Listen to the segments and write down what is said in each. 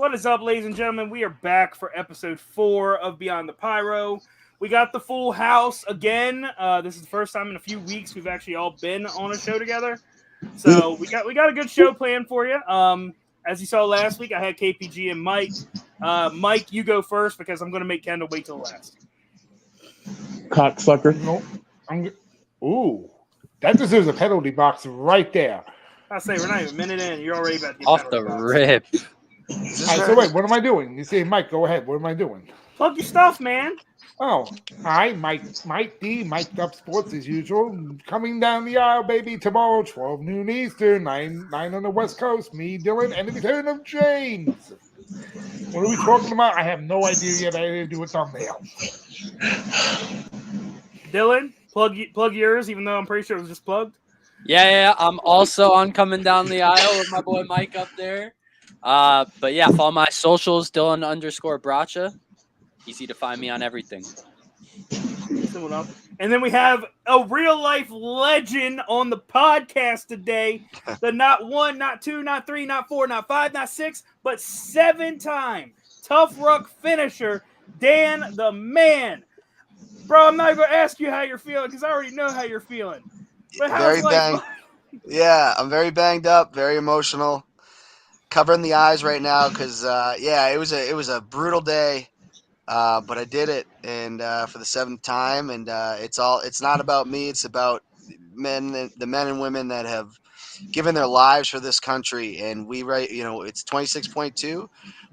What is up, ladies and gentlemen? We are back for episode 4 of Beyond the Pyro. We got the full house again. This is the first time in a few weeks we've actually all been on a show together. So we got a good show planned for you. As you saw last week, I had KPG and Mike. Mike, you go first because I'm going to make Kendall wait till last. Cocksucker. Ooh, that deserves a penalty box right there. I say we're not even a minute in. You're already about to get Off the penalty box. rip. All right, so wait, what am I doing? You say, Mike, go ahead. What am I doing? Plug your stuff, man. Oh, hi, Mike D, Mike Up Sports as usual. Coming down the aisle, baby, tomorrow, 12 noon Eastern, 9 on the West Coast. Me, Dylan, and the return of James. What are we talking about? I have no idea yet. I didn't do a thumbnail. Dylan, plug yours, even though I'm pretty sure it was just plugged. Yeah. I'm also on coming down the aisle with my boy Mike up there. But yeah, follow my socials, Dylan_Bracha. Easy to find me on everything. And then we have a real life legend on the podcast today. The not 1, not 2, not 3, not 4, not 5, not 6, but 7-time Tough Ruck finisher, Dan the Man. Bro, I'm not even going to ask you how you're feeling because I already know how you're feeling. But how's life? Yeah, I'm very banged up, very emotional. Covering the eyes right now because, it was a brutal day. But I did it, and for the 7th time, and it's not about me. It's about the men and women that have given their lives for this country. And it's 26.2.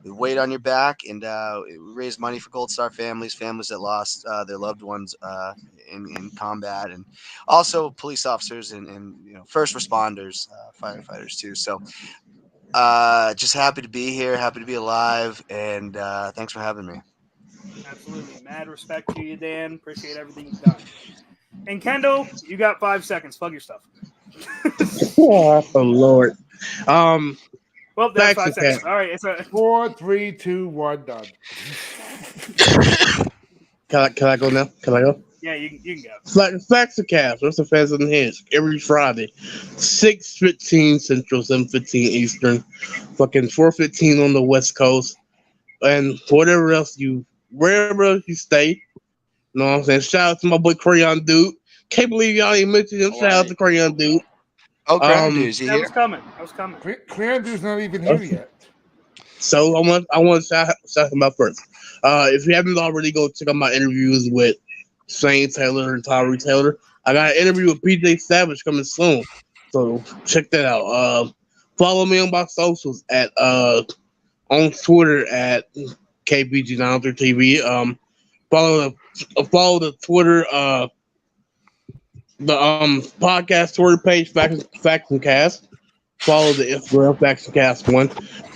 We weight on your back, and we raise money for Gold Star families that lost their loved ones in combat, and also police officers and first responders, firefighters too. So just happy to be here, happy to be alive, and thanks for having me. Absolutely. Mad respect to you, Dan. Appreciate everything you've done. And Kendall, you got 5 seconds. Plug your stuff. Oh, Lord. Well, that's 5 seconds. All right. It's 4, 3, 2, 1, done. Can I go now? Can I go? Yeah, you can go. Facts of Cast. What's the fans in the hands? Every Friday, 6:15 Central, 7:15 Eastern, fucking 4:15 on the West Coast, and whatever else wherever you stay. You know what I'm saying? Shout out to my boy Crayon Dude. Can't believe y'all ain't mentioned him. Shout out to Crayon Dude. Oh, Crayon Dude's here. That was coming. Crayon Dude's not even here yet. So I want to shout him out first. If you haven't already, go check out my interviews with Shane Taylor and Tyree Taylor. I got an interview with PJ Savage coming soon. So check that out. Follow me on my socials at on Twitter at KBG93TV. Follow the Twitter the podcast Twitter page Facts and Cast. Follow the Instagram Facts and Cast 1,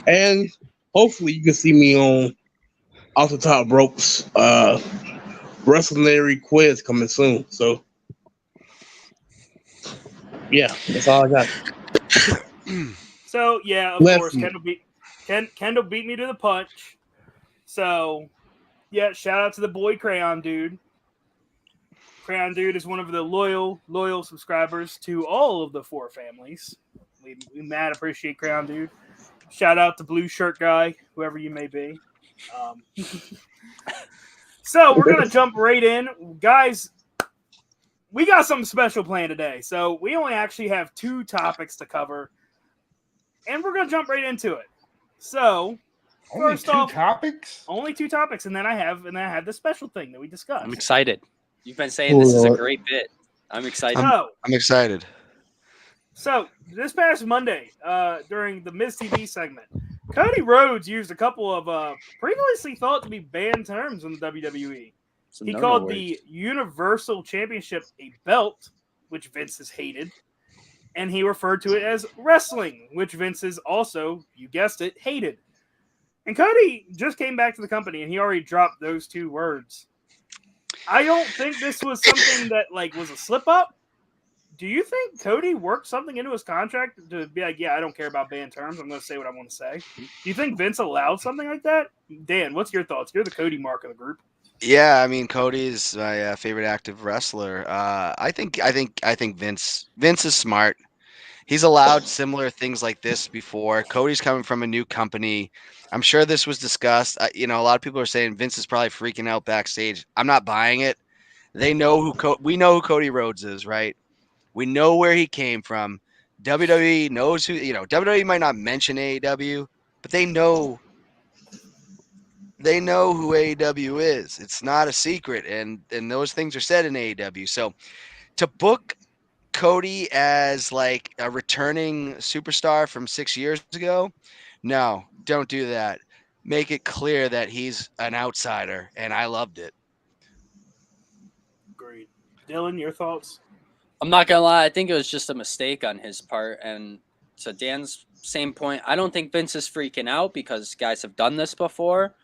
and hopefully you can see me on Off the Top Ropes WrestleMania quiz coming soon. So yeah, that's all I got. So yeah, of course, Kendall beat me to the punch. So yeah, shout out to the boy Crayon Dude. Crayon Dude is one of the loyal subscribers to all of the 4 families. We mad appreciate Crayon Dude. Shout out to Blue Shirt Guy, whoever you may be. So we're gonna jump right in, guys. We got something special planned today. So we only actually have 2 topics to cover, and we're gonna jump right into it. So only 2 topics? Only 2 topics, and then I have the special thing that we discussed. I'm excited. You've been saying this is a great bit. I'm excited. I'm excited. So this past Monday, during the Miz TV segment, Cody Rhodes used a couple of previously thought to be banned terms in the WWE. He called the Universal Championship a belt, which Vince has hated, and he referred to it as wrestling, which Vince has also, you guessed it, hated. And Cody just came back to the company, and he already dropped those 2 words. I don't think this was something that was a slip up. Do you think Cody worked something into his contract to be like, yeah, I don't care about banned terms. I'm going to say what I want to say. Do you think Vince allowed something like that? Dan, what's your thoughts? You're the Cody mark of the group. Yeah, I mean, Cody is my favorite active wrestler. I think Vince is smart. He's allowed similar things like this before. Cody's coming from a new company. I'm sure this was discussed. A lot of people are saying Vince is probably freaking out backstage. I'm not buying it. They know we know who Cody Rhodes is, right? We know where he came from. WWE knows who, WWE might not mention AEW, but they know who AEW is. It's not a secret, and those things are said in AEW. So to book Cody as like a returning superstar from 6 years ago, no, don't do that. Make it clear that he's an outsider, and I loved it. Agreed. Dylan, your thoughts? I'm not gonna lie, I think it was just a mistake on his part. And to Dan's same point, I don't think Vince is freaking out because guys have done this before.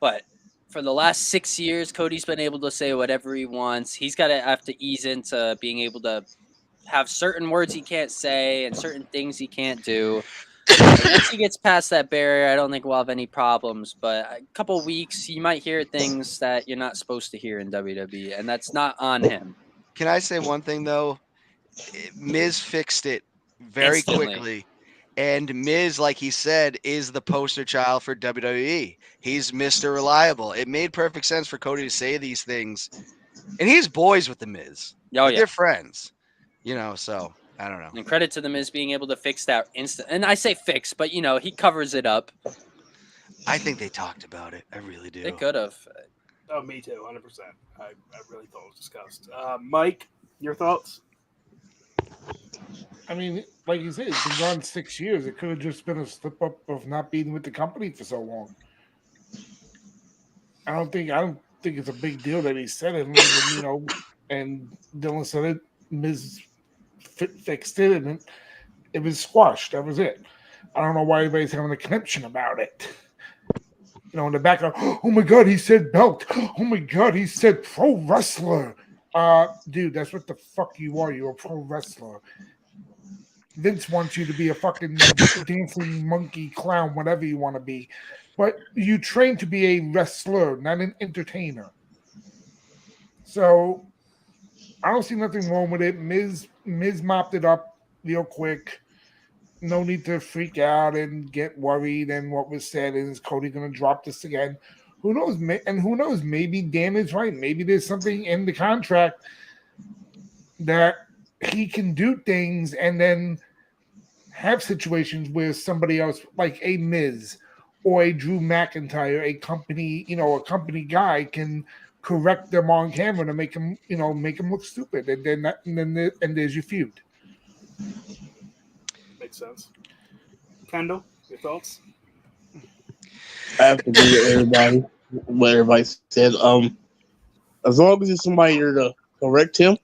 But for the last 6 years, Cody's been able to say whatever he wants. He's got to have to ease into being able to have certain words he can't say and certain things he can't do. And once he gets past that barrier, I don't think we'll have any problems. But a couple weeks, you might hear things that you're not supposed to hear in WWE, and that's not on him. Can I say one thing though? Miz fixed it very Instantly. quickly. And Miz, like he said, is the poster child for WWE. He's Mr. Reliable. It made perfect sense for Cody to say these things. And he's boys with the Miz. Oh, yeah. They're friends. So I don't know. And credit to them is being able to fix that instant. And I say fix, but he covers it up. I think they talked about it. I really do. They could have. Oh, me too, 100%. I really thought it was discussed. Mike, your thoughts? I mean, like you said, it's been gone 6 years. It could have just been a slip up of not being with the company for so long. I don't think it's a big deal that he said it. And Dylan said it. Miz fixed it, and it was squashed. That was it. I don't know why everybody's having a conniption about it. In the background, oh my God, he said belt. Oh my God, he said pro wrestler. Dude, that's what the fuck you are. You're a pro wrestler. Vince wants you to be a fucking dancing monkey clown, whatever you want to be. But you train to be a wrestler, not an entertainer. So I don't see nothing wrong with it. Miz mopped it up real quick. No need to freak out and get worried. And what was said is Cody going to drop this again. Who knows? And who knows? Maybe Dan is right. Maybe there's something in the contract that he can do things and then have situations where somebody else, like a Miz or a Drew McIntyre, a company guy, can correct them on camera to make them look stupid, and there's your feud. Makes sense. Kendall, your thoughts? I have to agree with what everybody said. As long as there's somebody here to correct him,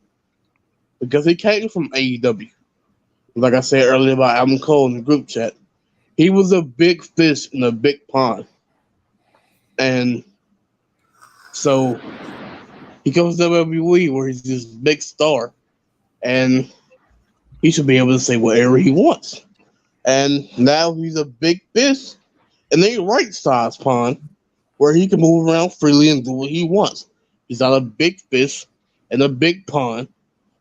because he came from AEW. Like I said earlier about Adam Cole in the group chat, he was a big fish in a big pond. And so he comes to WWE where he's this big star, and he should be able to say whatever he wants. And now he's a big fish in a right-sized pond where he can move around freely and do what he wants. He's not a big fish in a big pond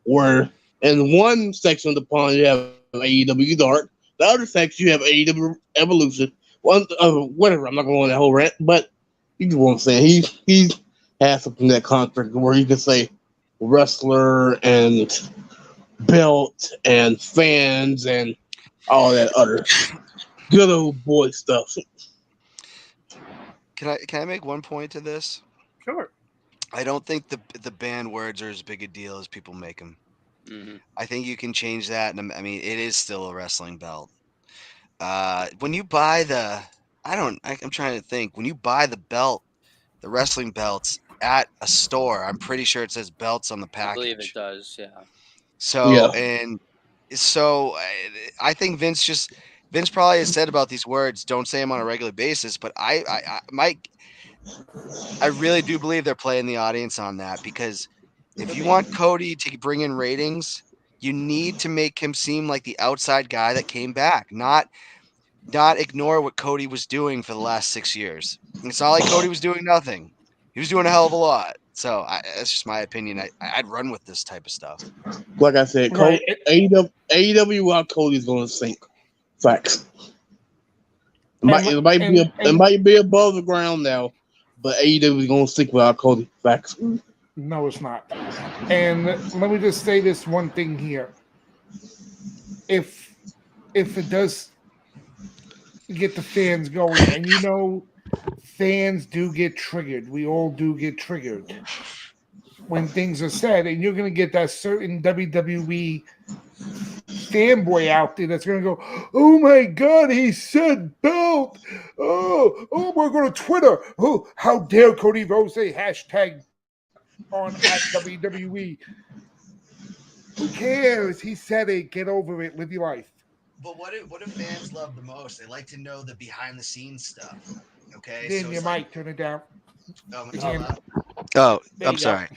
where in one section of the pond you have AEW Dark, the other section you have AEW Evolution. Whatever, I'm not going on that whole rant, but you know what I'm saying. He has something in that contract where he can say wrestler and belt and fans and all that other good old boy stuff. Can I make one point to this? Sure. I don't think the banned words are as big a deal as people make them. Mm-hmm. I think you can change that. And I mean, it is still a wrestling belt. When you buy I'm trying to think. When you buy the belt, the wrestling belts at a store, I'm pretty sure it says belts on the package. I believe it does, yeah. So, I think Vince probably has said about these words, don't say them on a regular basis, but Mike, I really do believe they're playing the audience on that, because if you want Cody to bring in ratings, you need to make him seem like the outside guy that came back, not ignore what Cody was doing for the last 6 years. It's not like Cody was doing nothing. He was doing a hell of a lot. So that's just my opinion. I'd run with this type of stuff. Like I said, Right. AEW without Cody's going to sink. Facts. It might be above the ground now, but AEW is going to sink without Cody. Facts. No, it's not. And let me just say this one thing here. If it does get the fans going, and you know, fans do get triggered. We all do get triggered when things are said, and you're going to get that certain WWE fanboy out there that's going to go, "Oh my God, he said belt! Oh, we're going to Twitter. Oh, how dare Cody Rhodes say hashtag on at WWE? Who cares? He said it. Get over it. Live your life." But what do fans love the most? They like to know the behind the scenes stuff. Okay, Then so you it's might turn it down. Oh, There I'm you go. sorry.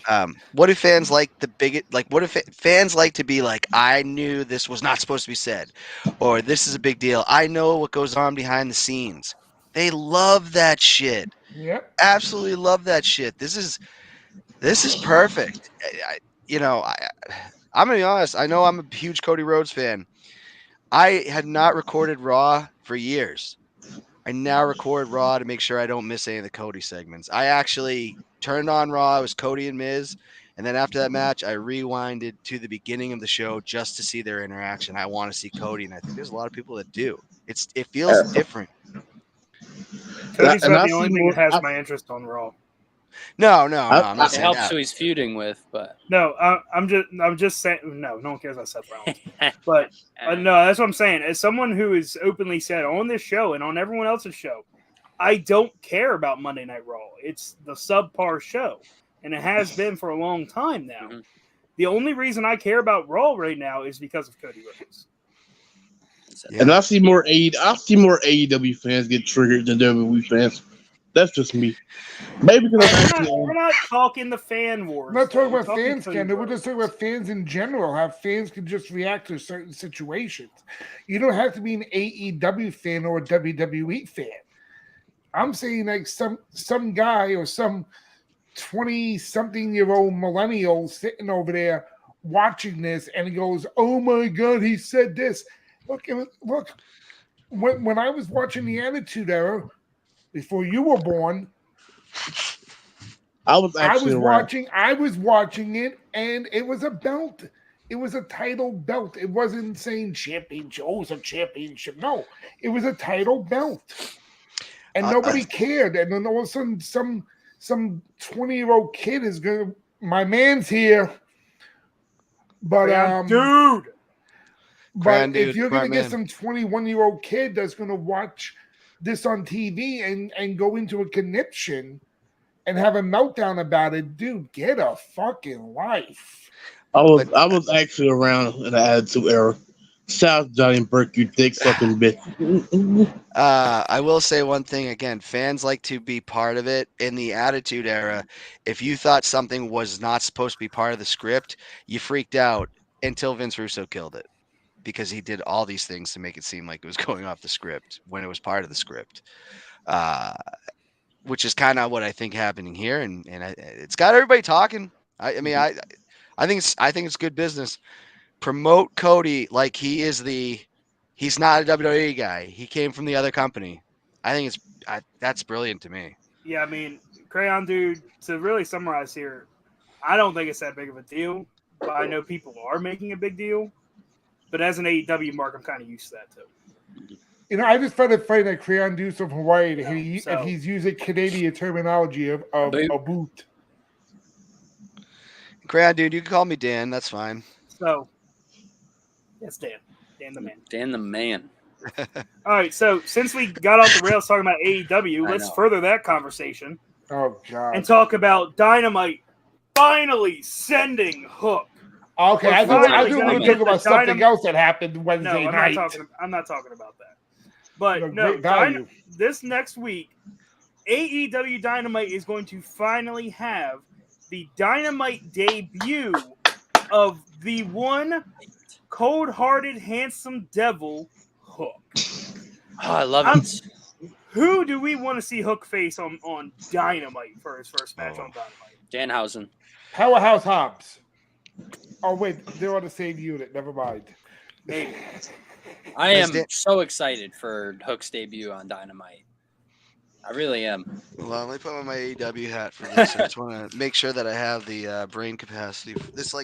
What do fans like the biggest? Like, what if fans like to be like, I knew this was not supposed to be said, or this is a big deal. I know what goes on behind the scenes. They love that shit. Yep. Absolutely love that shit. This is perfect. I'm gonna be honest. I know I'm a huge Cody Rhodes fan. I had not recorded Raw for years. I now record Raw to make sure I don't miss any of the Cody segments. I actually turned on Raw. It was Cody and Miz. And then after that match, I rewinded to the beginning of the show just to see their interaction. I want to see Cody, and I think there's a lot of people that do. It feels different. Cody's And about I the only see thing more- that has my interest on Raw. No, I'm not It saying helps that. who he's feuding with, but No, I'm just saying. No one cares about Seth Rollins. But no, that's what I'm saying. As someone who is openly said on this show and on everyone else's show, I don't care about Monday Night Raw. It's the subpar show, and it has been for a long time now. Mhm. The only reason I care about Raw right now is because of Cody Rhodes. And I see more AEW fans get triggered than WWE fans. That's just me. Maybe because We're not talking the fan wars. I'm not talking We're about fans, Cody Ken. We're Rhodes. just talking about fans in general. How fans can just react to certain situations. You don't have to be an AEW fan or a WWE fan. I'm saying like some guy or some 20-something-year-old millennial sitting over there watching this, and he goes, "Oh my God, he said this." Look. When I was watching the Attitude Era before you were born, I was watching it, and it was a belt. It was a title belt. It wasn't saying championship. Oh, it's a championship. No, it was a title belt, and nobody cared. And then all of a sudden, some 20-year-old kid is gonna. My man's here, but dude. But if you're gonna get some 21-year-old kid that's gonna watch this on TV and go into a conniption and have a meltdown about it, dude, get a fucking life. I was actually around in the Attitude Era. Shout out to Johnny Burke, you dick fucking bitch. I will say one thing again. Fans like to be part of it. In the Attitude Era, if you thought something was not supposed to be part of the script, you freaked out until Vince Russo killed it, because he did all these things to make it seem like it was going off the script when it was part of the script, which is kind of what I think happening here, and it's got everybody talking. I think it's good business. Promote Cody like he's not a WWE guy. He came from the other company. I think that's brilliant to me. Yeah, I mean, Crayon Dude, to really summarize here, I don't think it's that big of a deal, but I know people are making a big deal. But as an AEW mark, I'm kind of used to that too. You know, I just found it funny that Crayon Deuce from Hawaii, and he's using Canadian terminology of a boot. Crayon Dude, you can call me Dan. That's fine. So, yes, Dan. Dan the man. Dan the man. All right, so since we got off the rails talking about AEW, let's further that conversation. Oh, God. And talk about Dynamite finally sending Hook. Okay, I think we're going to talk about something else that happened Wednesday night. I'm not talking about that. But this next week, AEW Dynamite is going to finally have the Dynamite debut of the one cold-hearted, handsome devil, Hook. Oh, I love it. Who do we want to see Hook face on Dynamite for his first match on Dynamite? Danhausen. Powerhouse Hobbs. Oh wait, they're on the same unit. Never mind. Maybe. I am so excited for Hook's debut on Dynamite. I really am. Well, let me put on my AEW hat for this. I just want to make sure that I have the brain capacity. For this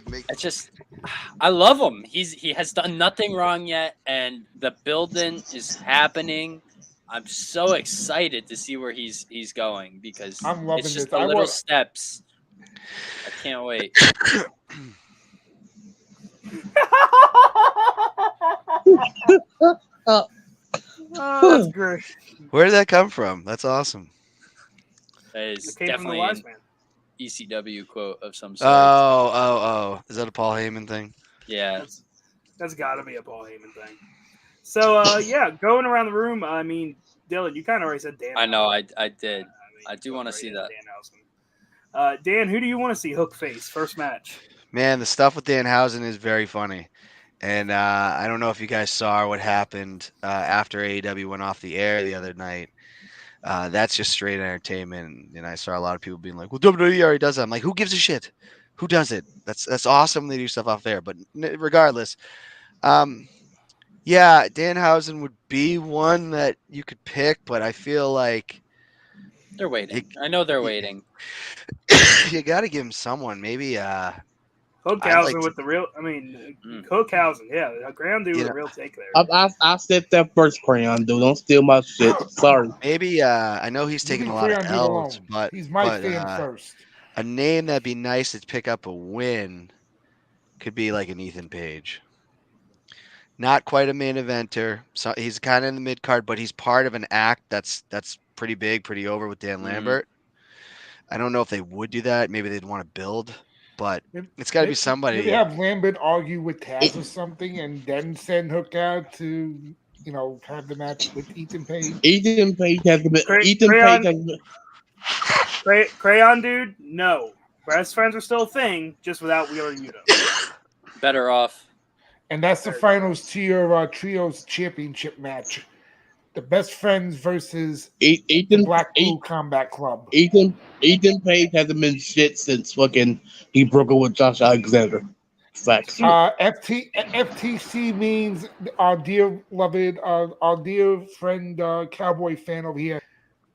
I love him. He has done nothing wrong yet, and the building is happening. I'm so excited to see where he's going because I'm loving it's just this. the little steps. I can't wait. Oh, that's great. Where did that come from? That's awesome. That is It came from the definitely wise an man. ECW quote of some sort. Oh. Is that a Paul Heyman thing? Yeah. That's got to be a Paul Heyman thing. So, yeah, going around the room, I mean, Dylan, you kind of already said Dan. I know, I did. I do want to see that. Dan, who do you want to see Hook face first match? Man, the stuff with Danhausen is very funny. And I don't know if you guys saw what happened after AEW went off the air the other night. That's just straight entertainment. And I saw a lot of people being like, well, WWE already does that. I'm like, who gives a shit? Who does it? That's awesome. They do stuff off there. But regardless, yeah, Danhausen would be one that you could pick. But I feel like they're waiting. I know they're waiting. You got to give him someone. Maybe Hookhausen with the real, Hookhausen, yeah, Crayon Dude with a real take there. I said that first, Crayon Dude. Don't steal my shit. Sorry. Maybe I know he's taking a lot of L's, but he's my fan first. A name that'd be nice to pick up a win could be like an Ethan Page. Not quite a main eventer. So he's kind of in the mid card, but he's part of an act that's pretty big, pretty over with Dan Lambert. I don't know if they would do that. Maybe they'd want to build, but it's got to be somebody. Maybe have Lambert argue with Taz or something, and then send Hook out to have the match with Ethan Page. Ethan Page has been. Crayon Dude, no. Best friends are still a thing, just without Wheeler Yuta. Better off. And that's the finals to your trios championship match. The best friends versus Ethan Blackpool Combat Club. Ethan Page hasn't been shit since fucking he broke up with Josh Alexander. Facts. FTC means our dear beloved, our dear friend, Cowboy fan over here.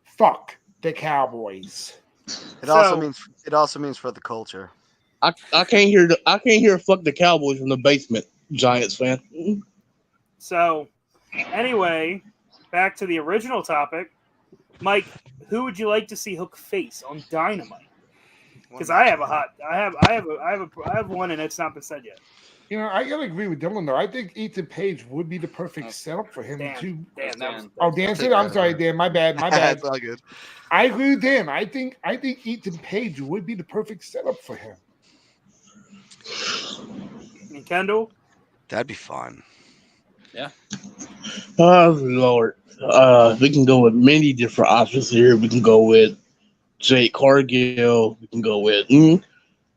Fuck the Cowboys. It also means for the culture. I can't hear fuck the Cowboys from the basement, Giants fan. So, anyway, back to the original topic, Mike. Who would you like to see Hook face on Dynamite? Because I have one, and it's not been said yet. I gotta agree with Dylan though. I think Ethan Page would be the perfect setup for him to. Dan said, I'm sorry, Dan. My bad. It's all good. I agree with Dan. I think Ethan Page would be the perfect setup for him. And Kendall? That'd be fun. Yeah. Oh Lord. We can go with many different options here. We can go with Jake Cargill. We can go with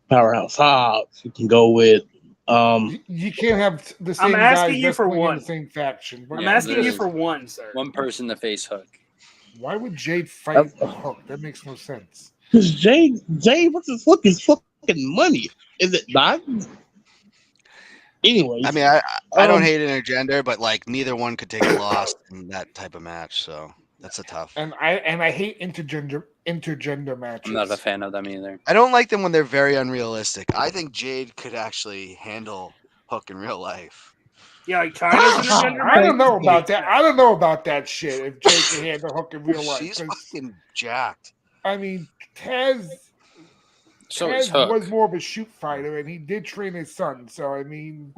Powerhouse Hobbs. We can go with you can't have the same. I'm asking you for one. The same faction. I'm asking you for one, sir. One person to face Hook. Why would Jade fight Hook? That makes no sense. Because Jade versus Hook is fucking money. Is it not? Anyways, I mean, I don't hate intergender, but like neither one could take a loss in that type of match, so that's a tough. And I hate intergender matches. I'm not a fan of them either. I don't like them when they're very unrealistic. I think Jade could actually handle Hook in real life. Yeah, like China's intergender. I don't know about that. I don't know about that shit. If Jade can handle Hook in real life, she's fucking jacked. I mean, Taz. So Taz was more of a shoot fighter, and he did train his son. So I mean,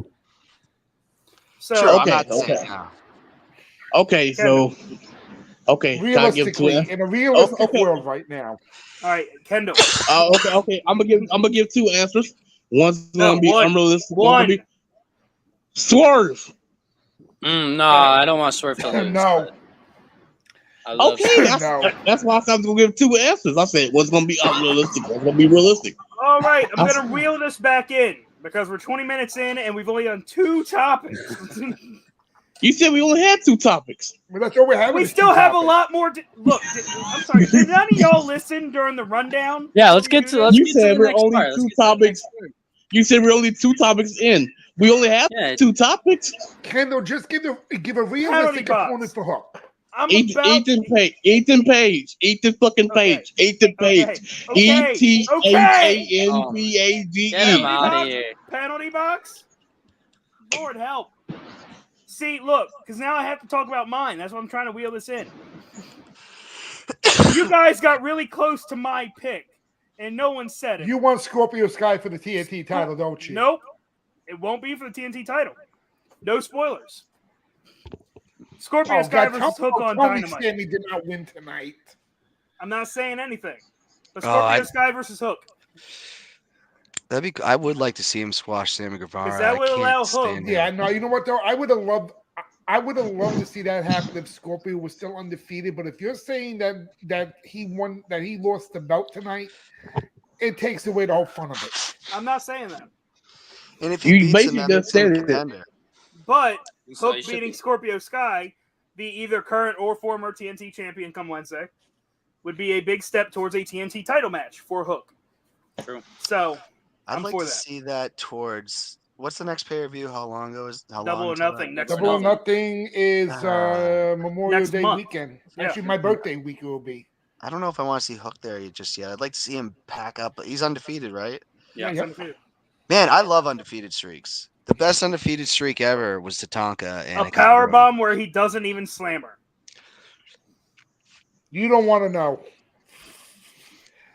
realistically, in a realistic world right now. All right, Kendall. Okay. I'm gonna give two answers. One's gonna be unrealistic. One's gonna be Swerve. No, I don't want Swerve to lose. No. Okay, that's why I said I was gonna give two answers. I said what's gonna be unrealistic, what's gonna be realistic. All right, I'm gonna reel this back in because we're 20 minutes in and we've only done two topics. You said we only had 2 topics. Well, that's all we have. We still have a lot more. Look, I'm sorry. Did none of y'all listen during the rundown? Yeah, let's get to You the said we're next only part. Let's 2 get to the topics. next part. You said we're only 2 topics in. We only have Yeah. 2 topics. Kendall, just give a realistic box. opponent for Hook. I'm Ethan Page. Ethan fucking Page. Ethan Page. ETHANPAGE. Get him out of here. Penalty box. Lord help. See, look, because now I have to talk about mine. That's why I'm trying to wheel this in. You guys got really close to my pick, and no one said it. You want Scorpio Sky for the TNT title, don't you? Nope. It won't be for the TNT title. No spoilers. Scorpio Sky versus Hook on Dynamite. Sammy did not win tonight. I'm not saying anything. But Scorpio Sky versus Hook. I would like to see him squash Sammy Guevara. Because that would allow Hook. Yeah, no, you know what though? I would have loved to see that happen if Scorpio was still undefeated. But if you're saying that he lost the belt tonight, it takes away the whole fun of it. I'm not saying that. And if he beats him, just said it. But Hook beating Scorpio Sky, the either current or former TNT champion come Wednesday, would be a big step towards a TNT title match for Hook. True. So I'd like to see that towards what's the next pay-per-view? How long ago is Double or Nothing next Double or Nothing is Memorial Day month. weekend. Yeah. Actually, my birthday week it will be. I don't know if I want to see Hook there just yet. I'd like to see him pack up. He's undefeated, right? Yeah. Man, I love undefeated streaks. The best undefeated streak ever was Tatanka. And a power bomb where he doesn't even slam her. You don't want to know.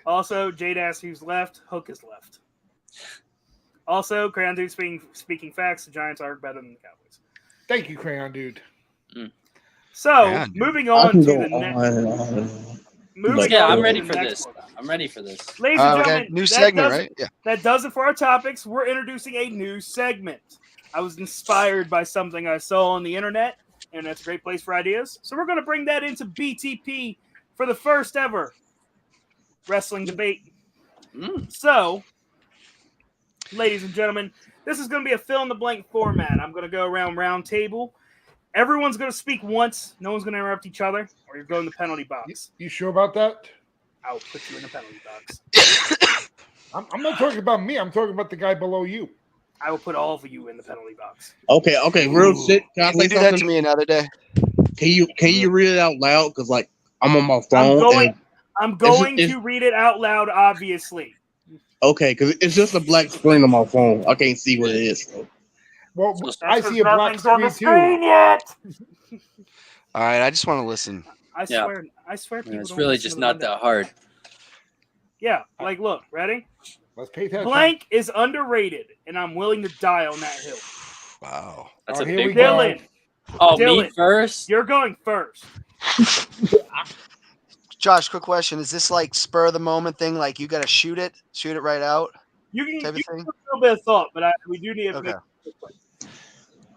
Also, Jade asks who's left. Hook is left. Also, Crayon Dude speaking facts, the Giants are better than the Cowboys. Thank you, Crayon Dude. So, moving on to the next. I'm ready for this. I'm ready for this. Ladies and gentlemen, new segment, right? Yeah. That does it for our topics. We're introducing a new segment. I was inspired by something I saw on the internet, and that's a great place for ideas. So we're going to bring that into BTP for the first ever wrestling debate. So, ladies and gentlemen, this is going to be a fill-in-the-blank format. I'm going to go around round table. Everyone's going to speak once. No one's going to interrupt each other, or you're going to the penalty box. You sure about that? I'll put you in the penalty box. I'm not talking about me. I'm talking about the guy below you. I will put all of you in the penalty box. Okay. Real shit. Can you do that to me another day? Can you read it out loud? Because like I'm on my phone. I'm going to read it out loud. Obviously. Okay, because it's just a black screen on my phone. I can't see what it is. So. Well, I see a black screen too. Yet. All right, I just want to listen. I swear. People it's don't really listen just to not the that hard. Yeah, like look, ready? Let's pay attention. Blank is underrated, and I'm willing to die on that hill. Wow, that's a here big we go. Dylan. Oh, Dylan, me first? You're going first. Josh, quick question: is this like spur of the moment thing? Like you got to shoot it right out? You can Type of give thing? a little bit of thought, but we do need to make.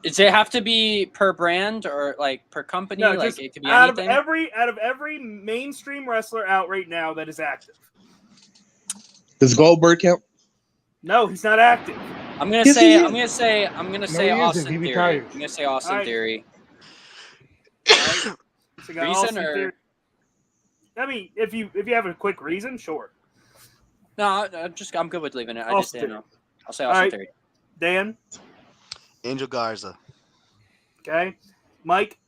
Does it have to be per brand or like per company? No, like it could be out anything. of every mainstream wrestler out right now that is active. Does Goldberg count? No, he's not active. I'm gonna Yes, he say is. Austin He Theory. retired. I'm gonna say Austin Alright. Theory. So we got Reason Austin or- Theory. I mean, if you have a quick reason, sure. No, I'm good with leaving it. I just Austin didn't know. I'll say Austin Alright. Theory. Dan, Angel Garza. okay, Mike,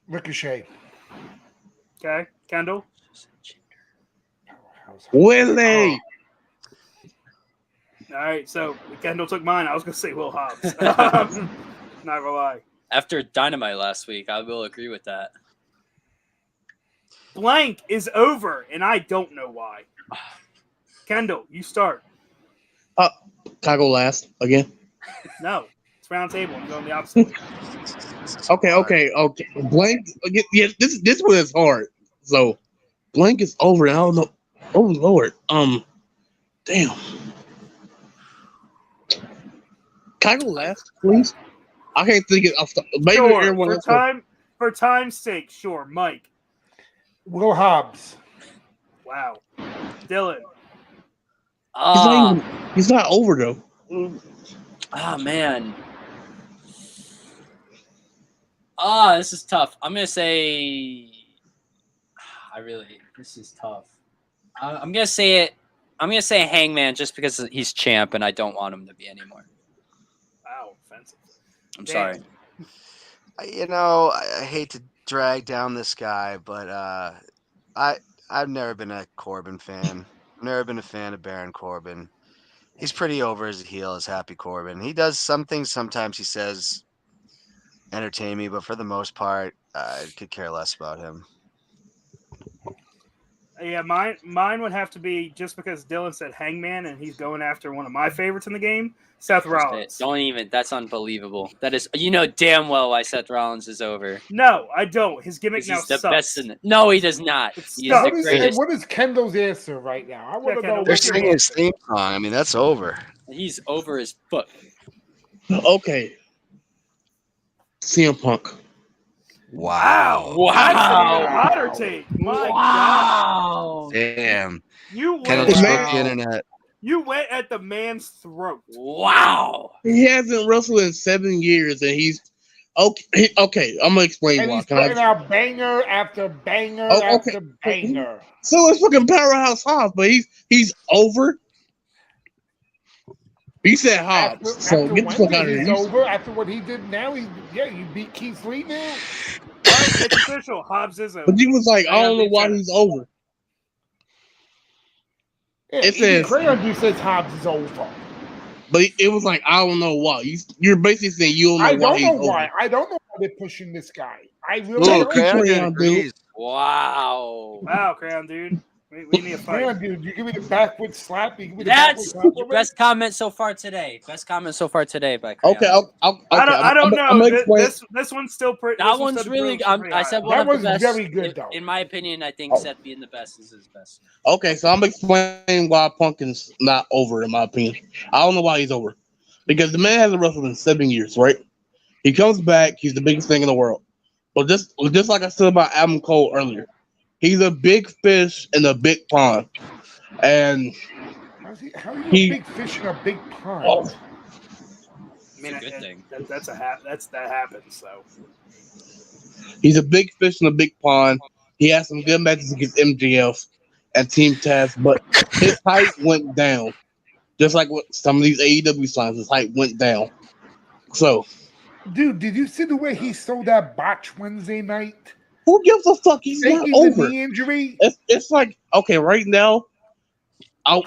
Ricochet. okay, Kendall, Willie. All right, so Kendall took mine. I was gonna say Will Hobbs. Not gonna lie. After Dynamite last week, I will agree with that. Blank is over, and I don't know why. Kendall, you start. Can I go last again? No, it's round table. I'm going the opposite way. Okay. Blank. Yeah, this one is hard. So, Blank is over. I don't know. Oh Lord. Damn. Can I go last, please? I can't think it. Maybe Sure, everyone else. for time's sake, sure. Mike. Will Hobbs. Wow. Dylan. He's not over though. Man. This is tough. I'm gonna say. This is tough. I'm gonna say it. I'm gonna say Hangman just because he's champ, and I don't want him to be anymore. Wow, offensive. I'm Damn. sorry. I hate to drag down this guy, but I've never been a Corbin fan. Never been a fan of Baron Corbin. He's pretty over as a heel as Happy Corbin. He does some things sometimes he says entertain me, but for the most part, I could care less about him. Yeah, mine would have to be just because Dylan said Hangman and he's going after one of my favorites in the game, Seth Rollins. Don't even. That's unbelievable. That is. Damn well why Seth Rollins is over. No, I don't. His gimmick now He's the sucks. best in it. No, he does not. He is sucks. the greatest. What is Kendall's answer right now? I want to know. Kendall, They're what's your singing his answer? theme song. I mean, that's over. He's over his foot. Okay. CM Punk. Wow. That's a hotter take. My Wow. Damn. You Kendall went, just broke the internet. you went at the man's throat. Wow. He hasn't wrestled in 7 years, and he's okay. Okay, I'm gonna explain And why. he's putting out banger after banger after banger. So it's fucking Powerhouse Hobbs, but he's over. He said Hobbs, so get the fuck out of here. He's over after what he did now. You beat Keith Lee now. All right, it's official. Hobbs is over. But he was like, I don't know why he's over. Yeah, It says, Crayon Dude says Hobbs is over. but it was like, I don't know why. You're basically saying you don't know I why don't he's know over. why. I don't know why they're pushing this guy. I really Look, don't. Crayon Crayon Dude. agrees. Wow, Crayon Dude. We need a fight. Crayon Dude, you give me the backward slap. You give me the That's backward your best comment so far today. Best comment so far today by Crayon. Okay, I don't know. I'm gonna explain. This one's still pretty. That one's really. I said one That of the was best. very good, though. In my opinion, I think Seth being the best is his best. Okay, so I'm explaining why Punk is not over, in my opinion. I don't know why he's over. Because the man hasn't wrestled in 7 years, right? He comes back, he's the biggest thing in the world. But just like I said about Adam Cole earlier, he's a big fish in a big pond. And how are you a big fish in a big pond? Oh, I mean, It's a good thing. That happens. So he's a big fish in a big pond. He has some good matches against MJF and Team Taz, but his height went down. Just like what some of these AEW signs, his height went down. So, Dude, did you see the way he sold that botch Wednesday night? who gives a fuck? He's not Faking over. the knee injury. It's like, okay, right now, I'll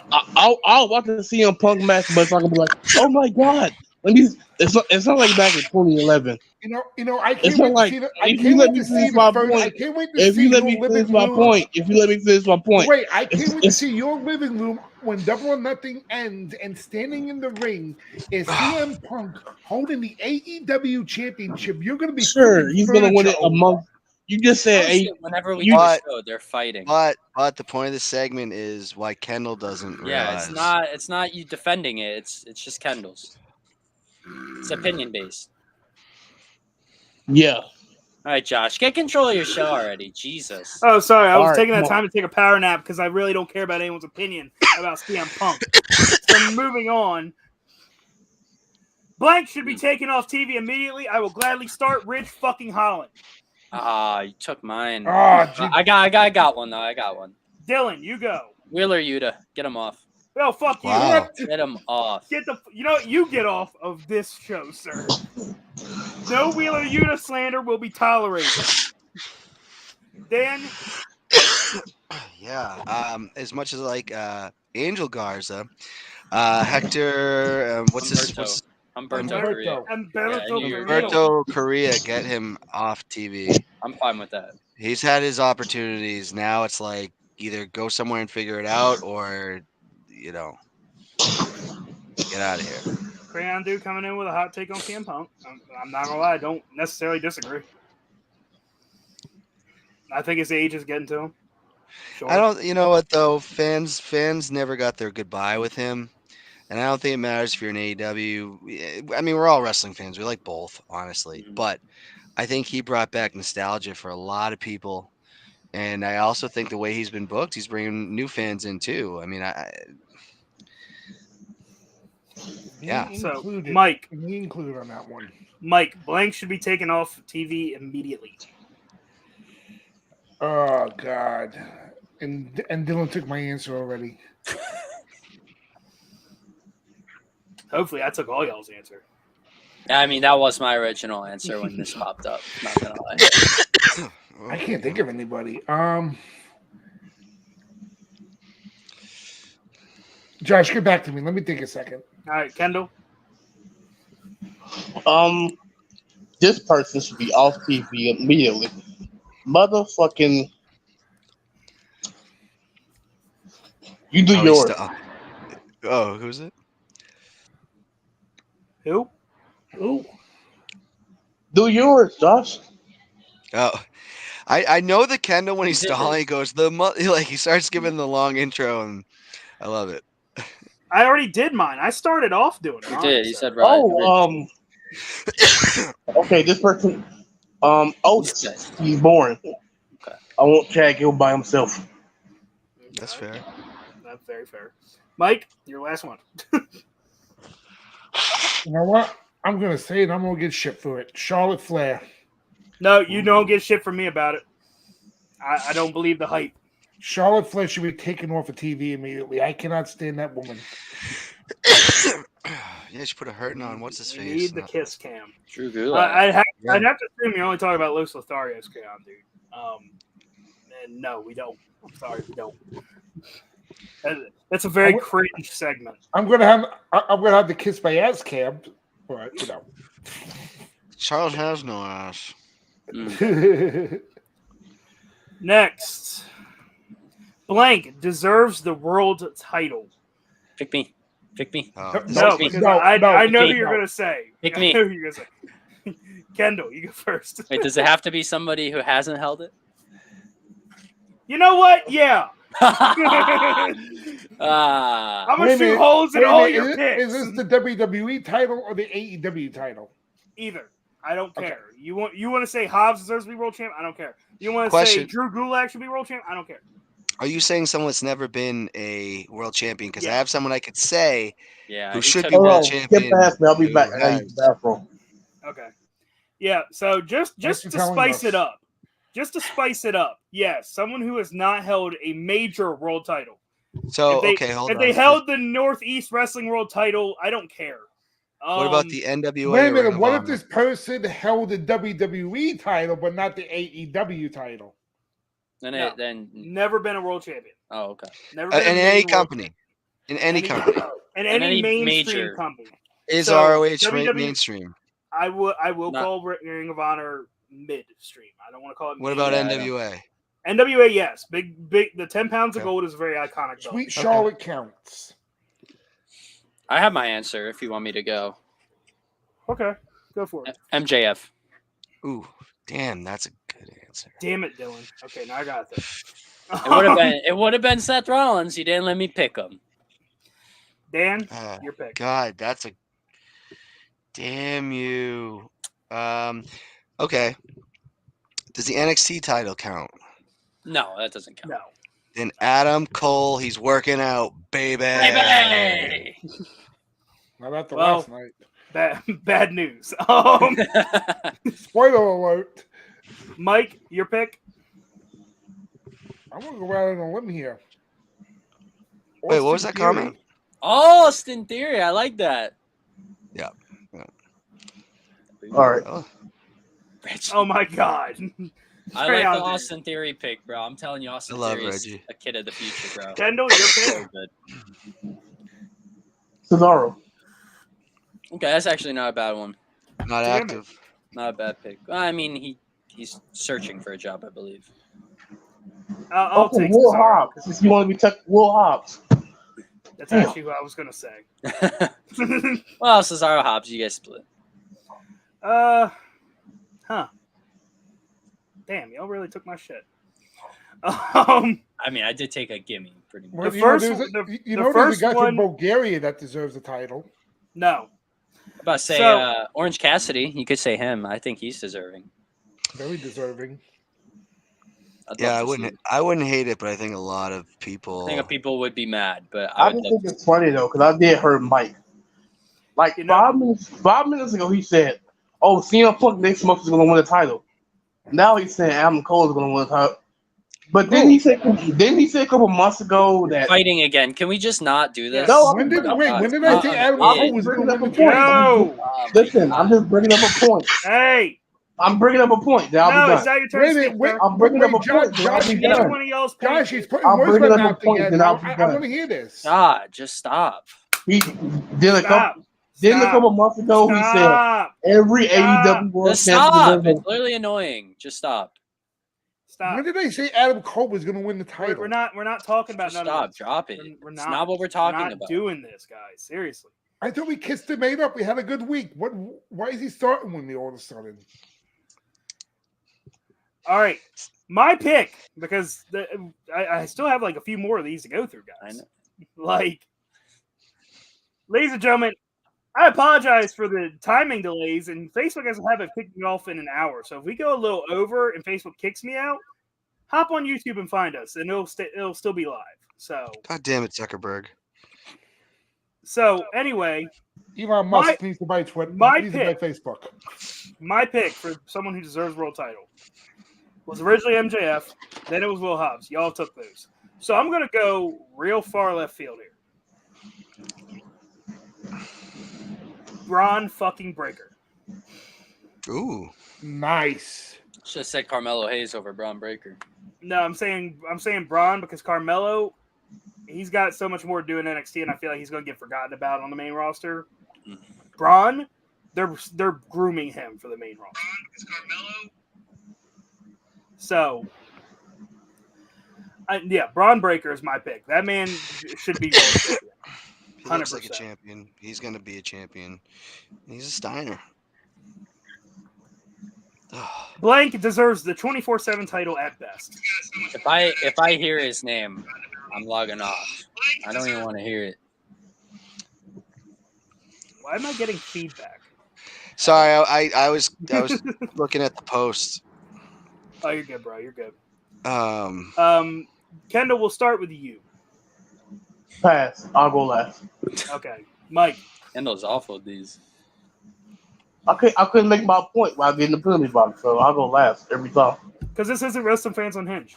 watch the CM Punk match, but it's not gonna be like, oh my god. It's not like back in 2011. You know, I It's can't not wait to like see the. if you let me finish my point. I can't wait to If see you let your me finish living my room. point, if you let me finish my point. Wait, I can't wait to see your living room when Double or Nothing ends, and standing in the ring is CM Punk holding the AEW championship. You're going to be Sure, he's gonna win it furniture among. You just said, hey, Whenever we you- do the show, they're fighting. But the point of this segment is why Kendall doesn't realize. Yeah, it's not you defending it. It's just Kendall's. It's opinion based. yeah. All right, Josh, get control of your show already. Jesus. Oh, sorry. I was All right, taking that come time to take a power nap because I really don't care about anyone's opinion about CM Punk. So moving on. Blank should be taken off TV immediately. I will gladly start Ridge fucking Holland. You took mine. Oh, I got one though. I got one. Dylan, you go. Wheeler Yuta, get him off. Oh, fuck you. Wow. Get him off. You get off of this show, sir. No Wheeler Yuta slander will be tolerated. Dan? Yeah. As much as I like Angel Garza, Hector, what's Humberto Carrillo. Humberto Correa, get him off TV. I'm fine with that. He's had his opportunities. Now it's like either go somewhere and figure it out, or get out of here. Crayon Dude coming in with a hot take on CM Punk. I'm not gonna lie, I don't necessarily disagree. I think his age is getting to him. Sure. I don't. You know what though? Fans never got their goodbye with him, and I don't think it matters if you're an AEW. I mean, we're all wrestling fans. We like both, honestly. Mm-hmm. But I think he brought back nostalgia for a lot of people, and I also think the way he's been booked, he's bringing new fans in too. I mean, Yeah. So, Mike. Me included on that one. Mike, blank should be taken off TV immediately. Oh God. And Dylan took my answer already. Hopefully, I took all y'all's answer. I mean, that was my original answer when this popped up. Not gonna lie. I can't think of anybody. Josh, get back to me. Let me think a second. All right, Kendall. This person should be off TV immediately. Motherfucking. You do yours. Oh, who's it? Who? Do yours, Josh. Oh, I know the Kendall when he's He did stalling. it. He goes he starts giving the long intro, and I love it. I already did mine. I started off doing You mine. did. You so- said right. Okay, this person. Otis. This He's boring. Okay. I want Chad Gill by himself. That's fair. That's very fair. Mike, your last one. You know what? I'm gonna say it. I'm gonna get shit for it. Charlotte Flair. No, you don't get shit from me about it. I don't believe the hype. Charlotte Flair should be taken off of TV immediately. I cannot stand that woman. Yeah, she put a hurting on what's his You face. need the kiss cam. Drew Gulak. I'd have Yeah. to assume you're only talking about Los Lotharios cam, dude. And no, we don't. I'm sorry, we don't. That's a very cringe segment. I'm gonna have the kiss my ass cam, but you know. Charles has no ass. Next, blank deserves the world title. Pick me. Pick me. Oh, No, this No, is- because no, I know pick who you're me. gonna say. Pick I me. know who you're gonna say. Kendall, you go first. Wait, does it have to be somebody who hasn't held it? You know what? Yeah. Ah, I'm gonna Wait a shoot minute, holes in wait a all minute, your picks. Is this the WWE title or the AEW title? Either. I don't Okay. care. You want to say Hobbs deserves to be world champ? I don't care. You want to say Question. Drew Gulak should be world champ? I don't care. Are you saying someone that's never been a world champion? Because I Yeah. have someone I could say yeah. who he should took be Hold world on, champion. skip past me. I'll be who back. I gotta use has. the bathroom. Okay. Yeah. So just Thanks to for telling spice us. it up. Just to spice it up. Yes, someone who has not held a major world title. So If they, okay, hold if on. they held the Northeast Wrestling World title, I don't care. What about the NWA? Wait a or Ring minute. of What if Honor? this person held the WWE title but not the AEW title? Then No. Never been a world champion. Oh, okay. Never been in a any major world company? In any company? in In any any mainstream major- company. Is So, ROH WWE mainstream? I will Not- call Ring of Honor midstream. I don't want to call it. What main. about Yeah, I know. NWA? NWA? Yes, big. The 10 pounds of Okay. gold is a very iconic. belt. Sweet Charlotte counts. I have my answer if you want me to go. Okay, go for it. MJF. Ooh, damn, that's a good answer. Damn it, Dylan. Okay, now I got this. It would have been Seth Rollins. You didn't let me pick him. Dan, Oh, your pick. God, that's a damn you. Okay. Does the NXT title count? No, that doesn't count. No. Then Adam Cole, he's working out, baby. Baby! Not after Well- last night. Bad news. Spoiler alert. Mike, your pick. I'm gonna go out on a limb here. Wait, what was that Austin Theory. comment? Austin Theory. I like that. All right. Oh, Reggie. Oh my God. I Straight like out the there. Austin Theory pick, bro. I'm telling you, Austin I love Theory is Reggie. a kid of the future, bro. Kendall, your So pick. good. Cesaro. Okay, that's actually not a bad one. not Damn it. active. Not a bad pick. I mean, he's searching for a job, I believe. I'll Okay, take Will Cesaro. Hobbs. Since you want to be Will Hobbs. That's actually what I was gonna say. Well, Cesaro Hobbs, you guys split. Huh. Damn, y'all really took my shit. I mean, I did take a gimme, pretty much. Well, The you know, first- there's a, the- you the know, there's first a guy one- from Bulgaria that deserves the title. No. I'm about to say So- Orange Cassidy. You could say him. I think he's deserving. Very deserving. I'd Yeah, love to see I wouldn't hate it, but I think a lot of it. people. I think people would be mad, but I I would just love think it's funny though, because I did hurt Mike. Like You know? 5 minutes ago, he said, "Oh, CM Punk next month is going to win the title." Now he's saying Adam Cole is going to win the title. But then he said a couple months ago We're that fighting again. Can we just not do this? no, When did I'm I say Adam Cole was bringing going to up win a the point. title? Yo! Listen, I'm just bringing up a point. Hey! I'm bringing up a point. Then I'll No, be it's done. not your turn to speak, Wait, sir. I'm bringing up a Josh, point. Then I'll be Each done. one of y'all's Josh, points. he's putting I'm words in my bringing up a mouth point, again. then Now, I'll be I done. want to hear this. God, just stop. He then a couple Stop. months ago he said Stop. every Stop. AEW World Just Champion stop. deserves It's literally annoying. Just stop. Stop. When did I say Adam Cole was going to win the title? We're not talking about Just none stop. of this. Drop it. We're It's not what we're talking not about. doing this, guys. Seriously. I thought we kissed and made up. We had a good week. Why is he starting with me all of a sudden? All right. My pick, because I still have like a few more of these to go through, I guys. know. Like, ladies and gentlemen, I apologize for the timing delays, and Facebook has a habit of kicking me off in an hour. So if we go a little over and Facebook kicks me out, hop on YouTube and find us, and it'll still be live. So God damn it, Zuckerberg. Anyway, Elon Musk needs to buy Twitter. my Needs to buy pick. Facebook. My pick for someone who deserves world title was originally MJF, then it was Will Hobbs. Y'all took those. So I'm going to go real far left field here. Braun fucking Breaker. Ooh. Nice. Should have said Carmelo Hayes over Braun Breaker. No, I'm saying Braun because Carmelo, he's got so much more to do in NXT, and I feel like he's going to get forgotten about on the main roster. Braun, they're grooming him for the main roster. Because Carmelo. So, Braun Breaker is my pick. That man should be. He looks like a champion. He's going to be a champion. He's a Steiner. Blank deserves the 24/7 title at best. If I hear his name, I'm logging off. I don't even want to hear it. Why am I getting feedback? Sorry, I was looking at the post. Oh, you're good, bro. You're good. Kendall, we'll start with you. Pass. I'll go last. Okay, Mike. Kendall's awful at these. I couldn't make my point while getting the penalty box, so I'll go last every time. Because this isn't Wrestling Fans Unhinged.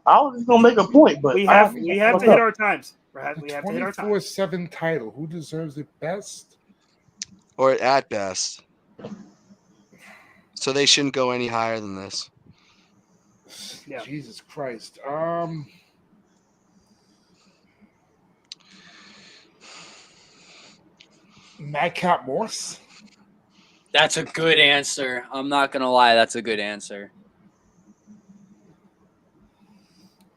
I was just gonna make a point, but we have to hit our times. We have to hit our times. 24/7 title. Who deserves it best? Or at best. So they shouldn't go any higher than this. Yeah. Jesus Christ. Madcap Morse. That's a good answer. I'm not gonna lie. That's a good answer.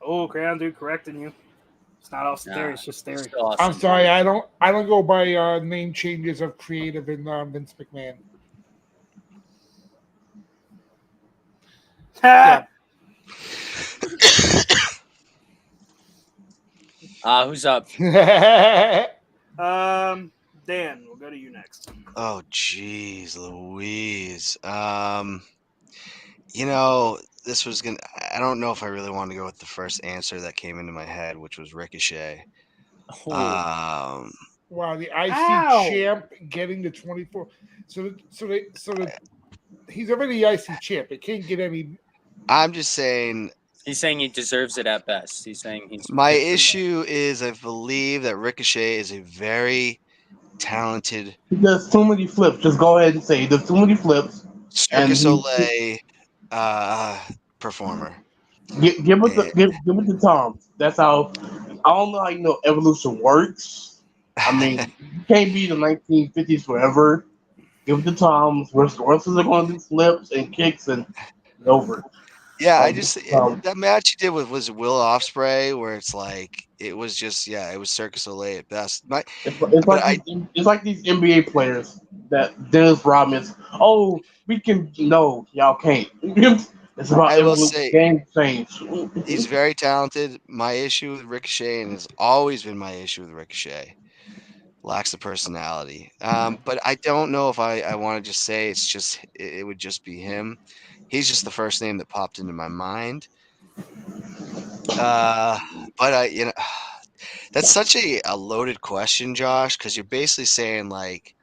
Oh, Crayon Dude correcting you. It's not Austin Theory. It's just Theory. I'm sorry. I don't go by name changes of creative in Vince McMahon. Yeah. Who's up? Dan, we'll go to you next. Oh, jeez, Louise. This was gonna. I don't know if I really wanted to go with the first answer that came into my head, which was Ricochet. Wow, the IC champ getting the 24. So he's already the IC champ. It can't get any. I'm just saying. He's saying he deserves it at best. He's saying he's. My issue is I believe that Ricochet is a very talented. He does too many flips. Just go ahead and say he does too many flips. Circus Soleil performer. Give it to Tom. That's how. I don't know how evolution works. I mean, you can't be the 1950s forever. Give it to Tom. Wrestlers are going to do flips and kicks and over. Yeah, that match he did was Will Ospreay, where it's like it was just it was Circus Soleil at best. It's like these NBA players that Dennis Rodman. Oh, we can y'all can't. It's about I will say, game change. He's very talented. My issue with Ricochet, and has always been my issue with Ricochet, lacks the personality. But I don't know if I want to just say it would just be him. He's just the first name that popped into my mind. But That's such a loaded question, Josh, because you're basically saying like,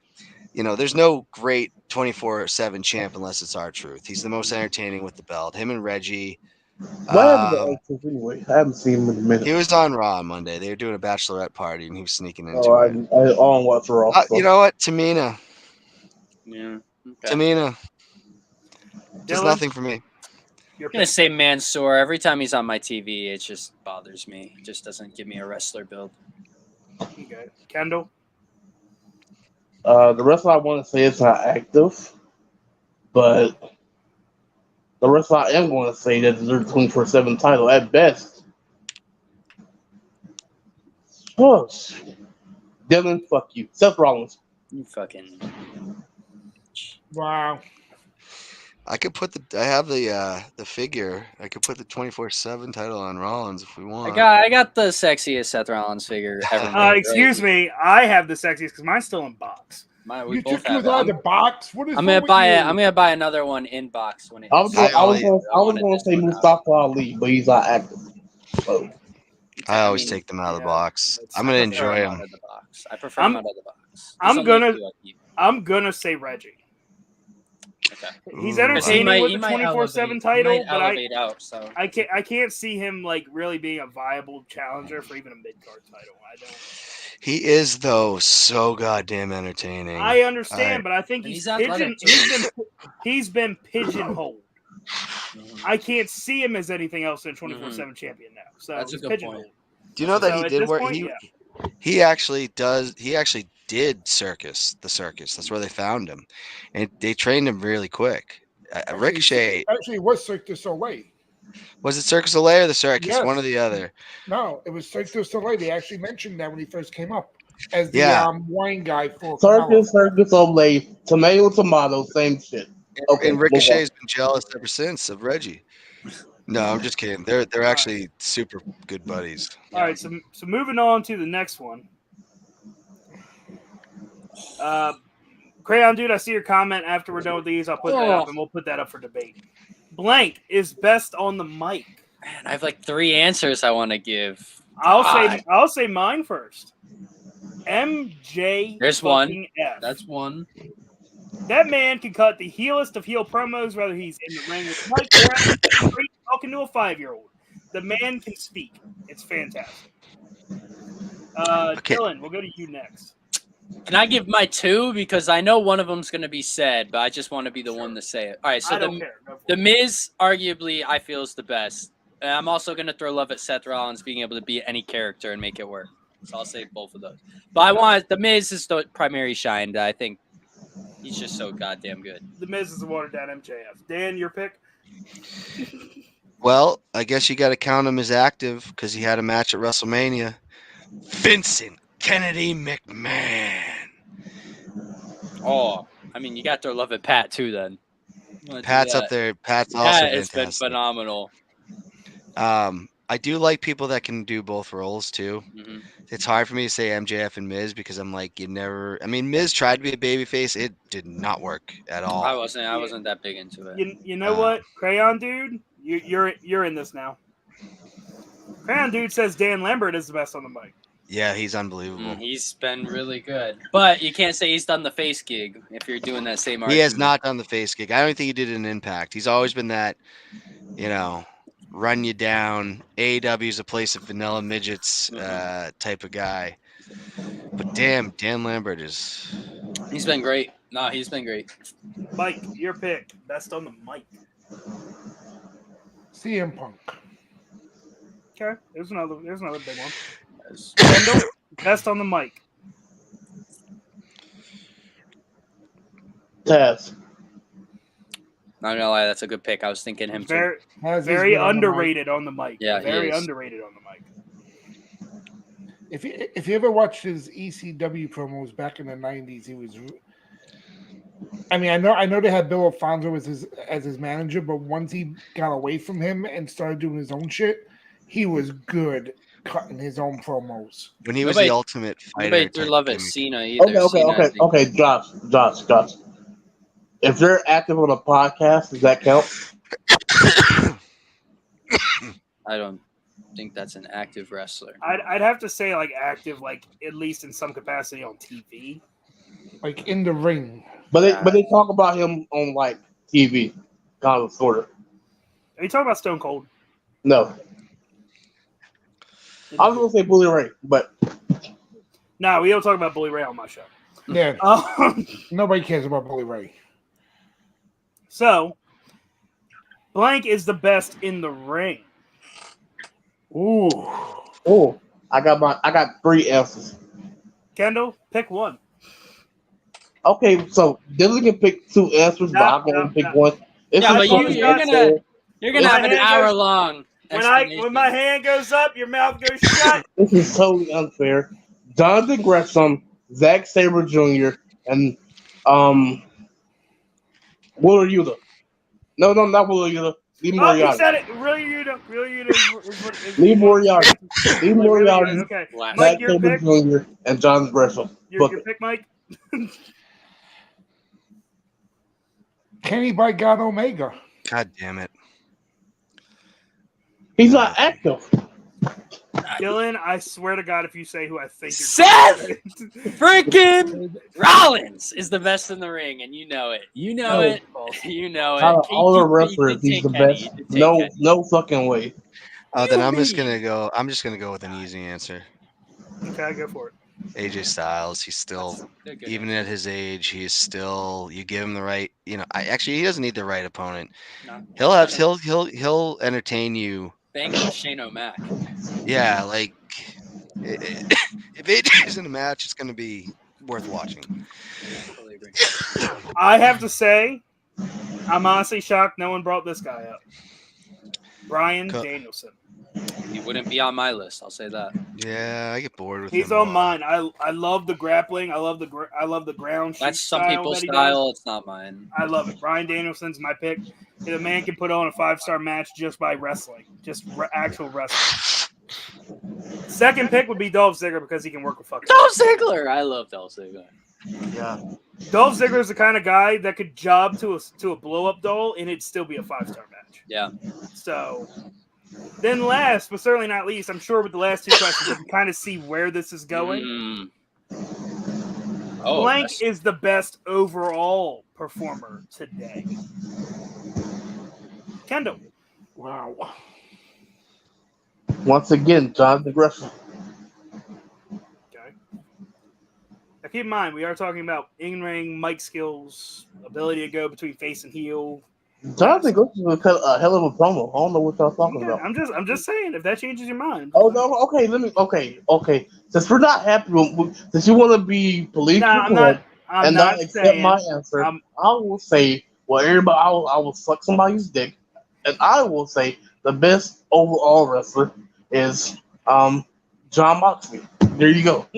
there's no great 24/7 champ unless it's R-Truth. He's the most entertaining with the belt. Him and Reggie. What happened to R-Truth anyway? I haven't seen him in a minute. He was on Raw on Monday. They were doing a bachelorette party, and he was sneaking into Oh, I it. don't watch Raw. So. You know what? Tamina. Yeah. Okay. Tamina. Does Dylan? nothing for me. I'm gonna say Mansoor. Every time he's on my TV, it just bothers me. It just doesn't give me a wrestler build. Okay. Kendall? The wrestler I want to say is not active, but the wrestler I am going to say that deserves 24/7 title at best. Oh, Dylan, fuck you. Seth Rollins. You fucking. Wow. I could put I have the figure. I could put the 24/7 title on Rollins if we want. I got the sexiest Seth Rollins figure ever. Made, Excuse me, I have the sexiest because mine's still in box. We You both took yours have it. out of the box? What is I'm gonna wrong with buy you? it. I'm gonna buy another one in box when it. I was going to say Mustafa Ali, but he's not active. So. I always take them out of the box. I'm gonna enjoy them. Out of the box. I prefer them out of the box. I'm gonna say Reggie. Okay. He's Ooh, entertaining with the might 24/7 title, but I I can't see him like really being a viable challenger for even a mid card title. I don't. He is though so goddamn entertaining. I understand, but I think he's been pigeonholed. I can't see him as anything else than 24/7 champion now. So that's a he's good pigeonholed. point. Do you know that So he at did this work? point, He actually did the circus. That's where they found him, and they trained him really quick. Ricochet. Actually, it was Cirque du Soleil. Was it Circus Soleil or the Circus? Yes. One or the other. No, it was Cirque du Soleil. They actually mentioned that when he first came up as the wine guy for Circus Soleil, tomato, same shit. Okay, and Ricochet's been jealous ever since of Reggie. No, I'm just kidding. They're actually super good buddies. All right, so moving on to the next one. Crayon Dude, I see your comment. After we're done with these, I'll put that up and we'll put that up for debate. Blank is best on the mic. Man, I have like 3 answers I want to give. I'll say mine first. MJ. There's one. F. That's one. That man can cut the heelest of heel promos, whether he's in the ring with Mike or talking to a 5-year-old. The man can speak. It's fantastic. Dylan, we'll go to you next. Can I give my 2? Because I know one of them's going to be said, but I just want to be the one to say it. All right, so the Miz, arguably, I feel is the best. And I'm also going to throw love at Seth Rollins being able to be any character and make it work. So I'll say both of those. But the Miz is the primary shine. I think he's just so goddamn good. The Miz is a watered down MJF. Dan, your pick? Well, I guess you got to count him as active because he had a match at WrestleMania. Vincent Kennedy McMahon. Oh, I mean, you got to love it, Pat, too, then. Pat's up there. Pat's also Pat has been fantastic. phenomenal. I do like people that can do both roles, too. Mm-hmm. It's hard for me to say MJF and Miz because I'm like, Miz tried to be a babyface. It did not work at all. I wasn't that big into it. You know what? Crayon Dude, you're in this now. Crayon Dude says Dan Lambert is the best on the mic. Yeah, he's unbelievable. He's been really good. But you can't say he's done the face gig if you're doing that same argument. He has not done the face gig. I don't think he did an Impact. He's always been that, run you down. AEW is a place of vanilla midgets type of guy. But damn, Dan Lambert is... He's been great. No, he's been great. Mike, your pick. Best on the mic. CM Punk. Okay, there's another big one. Kendall, best on the mic. Taz. Not gonna lie, that's a good pick. I was thinking him too. Very underrated on the mic. Yeah, very underrated on the mic. If you ever watched his ECW promos back in the '90s, he was. I mean, I know they had Bill Alfonso as his manager, but once he got away from him and started doing his own shit, he was good cutting his own promos. When he was the ultimate fighter. Nobody threw love at Cena either. Okay, Josh. If they're active on a podcast, does that count? I don't. think that's an active wrestler. I'd have to say like active, like at least in some capacity on TV. Like in the ring. But they talk about him on like TV, kind of sort of. Are you talking about Stone Cold? No, I was gonna say Bully Ray, but No, we don't talk about Bully Ray on my show. Yeah. Nobody cares about Bully Ray. So, blank is the best in the ring. Ooh. I got 3 answers. Kendall, pick one. Okay, so Dylan can pick 2 answers, but I'm gonna pick one. It's Yeah, a but fucking you're gonna asshole. have an hour long. When my hand goes up, your mouth goes shut. This is totally unfair. Jonathan Gresham, Zack Sabre Jr., and Willer Yuta. No, not Willer Yuta. Lee Oh, he Moriarty. said it. Really, Yuta is Lee Moriarty. Lee Moriarty. Okay, Last. Mike, Zack your Sabre pick. Jr. and Jonathan Gresham. Your Book it. pick, Mike. Kenny by God Omega. God damn it. He's not active. Dylan, I swear to God, if you say who I think you're Seth freaking Rollins is the best in the ring, and you know it. You know it. You know it. Out of all the He wrestlers, did he's take the Kenny. best. He did take No, Kenny. no fucking way. Oh, then I'm just mean? gonna go. I'm just gonna go with an easy answer. Okay, go for it. AJ Styles. He's still, They're good. even at his age, he's still. You give him the right. You know, he doesn't need the right opponent. No. He'll entertain you. Bang with Shane O'Mac. Yeah, like if AJ's in a match, it's gonna be worth watching. Totally agree. I have to say, I'm honestly shocked no one brought this guy up. Bryan Danielson. He wouldn't be on my list. I'll say that. Yeah, I get bored with He's him. on mine. I love the grappling. I love the ground shoot That's some style people's that he style. does. It's not mine. I love it. Bryan Danielson's my pick. The man can put on a 5-star match just by wrestling, just actual wrestling. Second pick would be Dolph Ziggler because he can work with fucking. Dolph Ziggler. I love Dolph Ziggler. Yeah. Dolph Ziggler is the kind of guy that could job to a blow up doll and it'd still be a 5-star match. Yeah. So then last, but certainly not least, I'm sure with the last 2 questions, you can kind of see where this is going. Oh, Blank is the best overall performer today. Kendall. Wow. Once again, Jonathan Gresham. Okay. Now keep in mind, we are talking about in-ring mic skills, ability to go between face and heel. Jonathan Gresham is a hell of a promo. I don't know what y'all talking about. I'm just saying, if that changes your mind. Oh no, okay, okay. Since we're not happy, since you want to be politically correct and not accept my answer, I will say, well, everybody, I will suck somebody's dick, and I will say the best overall wrestler is John Moxley. There you go.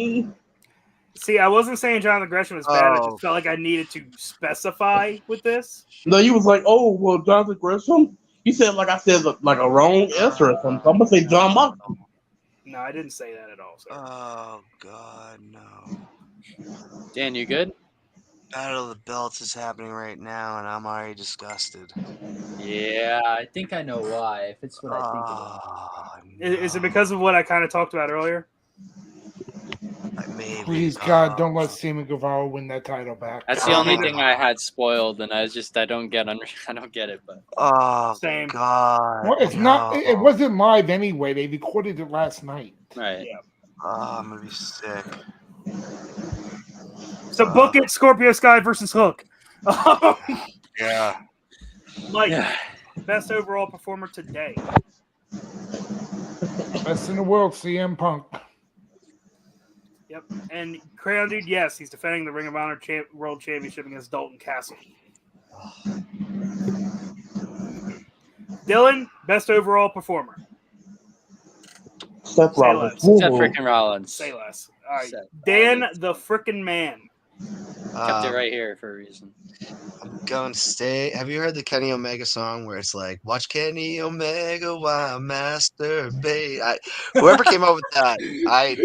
See, I wasn't saying Jonathan Gresham was bad. I just felt like I needed to specify with this. No, you was like, oh, well, Jonathan Gresham. You said like I said like a wrong answer or something. I'm gonna say John Moxley. No, I didn't say that at all. Sir. Oh God, no. Dan, you good? Battle of the Belts is happening right now, and I'm already disgusted. Yeah, I think I know why. If it's what I think it is. Is it because of what I kind of talked about earlier? Maybe. Please, God, don't let Sammy Guevara win that title back. That's the only thing I had spoiled, and I don't get it. But Oh, Same. God. Well, it's not. It wasn't live anyway. They recorded it last night. right. Yeah. Oh, I'm gonna be sick. So book it, Scorpio Sky versus Hook. Yeah. Mike, Yeah. best overall performer today. Best in the world, CM Punk. Yep. And Crayon Dude, yes, he's defending the Ring of Honor World Championship against Dalton Castle. Dylan, best overall performer. Seth Rollins. Seth freaking Rollins. Say less. All right. Seth Dan, Rollins. the frickin' man. Kept it right here for a reason. I'm going to stay. Have you heard the Kenny Omega song where it's like, watch Kenny Omega while masturbate? Whoever came up with that, I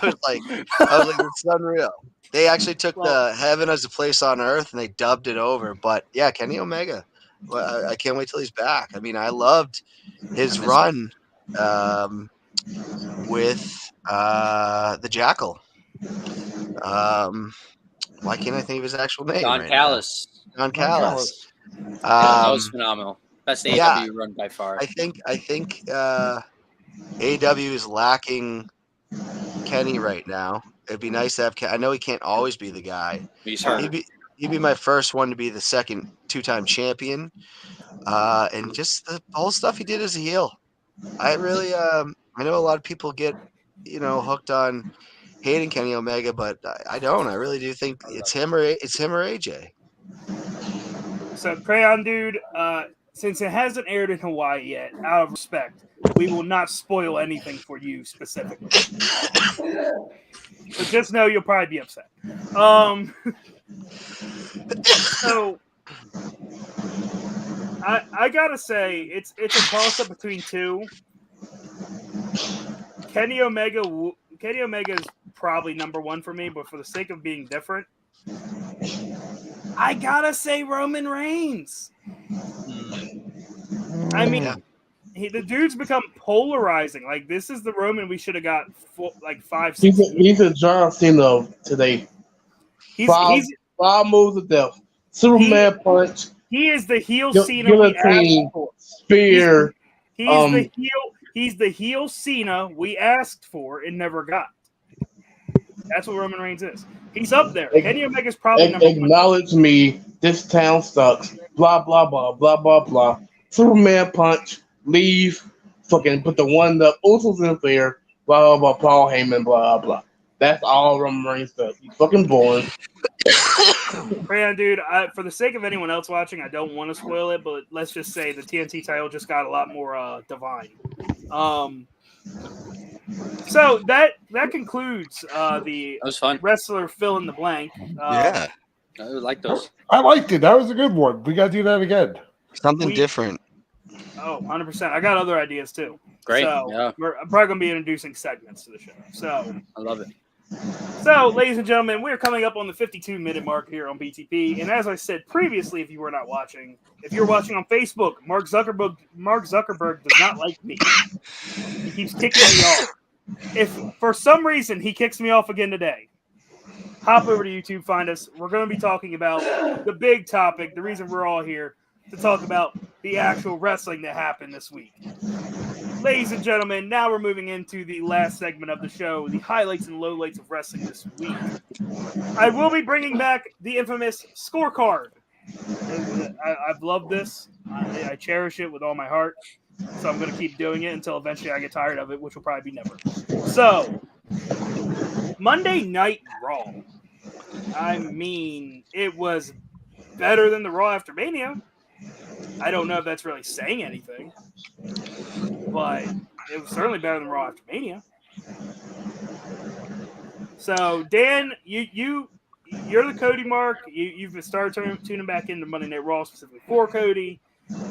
was like, it's unreal. They actually took the Heaven as a Place on Earth and they dubbed it over. But yeah, Kenny Omega. Well, I can't wait till he's back. I mean, I loved his run with the Jackal. Why can't I think of his actual name Don right Callis. now? Don Don Callis. Callis. That was phenomenal. Best AEW yeah. run by far. I think AEW is lacking Kenny right now. It'd be nice to have Kenny. I know he can't always be the guy. He's hurt. He'd be my first one to be the second 2-time champion. And just the whole stuff he did as a heel. I really, I know a lot of people get, hooked on hating Kenny Omega, but I don't. I really do think it's him or AJ. So, Crayon Dude, since it hasn't aired in Hawaii yet, out of respect, we will not spoil anything for you specifically. So just know you'll probably be upset. So I gotta say it's a toss up between two. Kenny Omega is probably number one for me, but for the sake of being different, I gotta say Roman Reigns. I mean, the dude's become polarizing. Like, this is the Roman we should have got 5, 6 years. He's a John Cena of today. Five moves of death. Superman punch. He is the heel Cena we asked for. Spear. He's the heel Cena we asked for and never got. That's what Roman Reigns is. He's up there. Kenny Omega's probably number one. Acknowledge me. This town sucks. Blah, blah, blah, blah, blah, blah. Superman punch. Leave. Fucking put the one up. Usos in there. Blah, blah, blah. Paul Heyman. Blah, blah. That's all Roman Reigns does. He's fucking boring. Man, dude, for the sake of anyone else watching, I don't want to spoil it, but let's just say the TNT title just got a lot more divine. So that concludes the That was fun. Wrestler fill in the blank. Yeah. I like those. I liked it. That was a good one. We got to do that again. Something different. Oh, 100%. I got other ideas too. Great. So Yeah. I'm probably going to be introducing segments to the show. So I love it. So, ladies and gentlemen, we're coming up on the 52-minute mark here on BTP. And as I said previously, if you were not watching, if you're watching on Facebook, Mark Zuckerberg does not like me. He keeps kicking me off. If for some reason he kicks me off again today, hop over to YouTube, find us. We're going to be talking about the big topic, the reason we're all here, to talk about the actual wrestling that happened this week. Ladies and gentlemen, now we're moving into the last segment of the show, the highlights and lowlights of wrestling this week. I will be bringing back the infamous scorecard. I've loved this. I cherish it with all my heart. So I'm going to keep doing it until eventually I get tired of it, which will probably be never. So, Monday Night Raw. I mean, it was better than the Raw after Mania. I don't know if that's really saying anything, but it was certainly better than Raw after Mania. So, Dan, you're the Cody mark. You've started tuning back into Monday Night Raw specifically for Cody.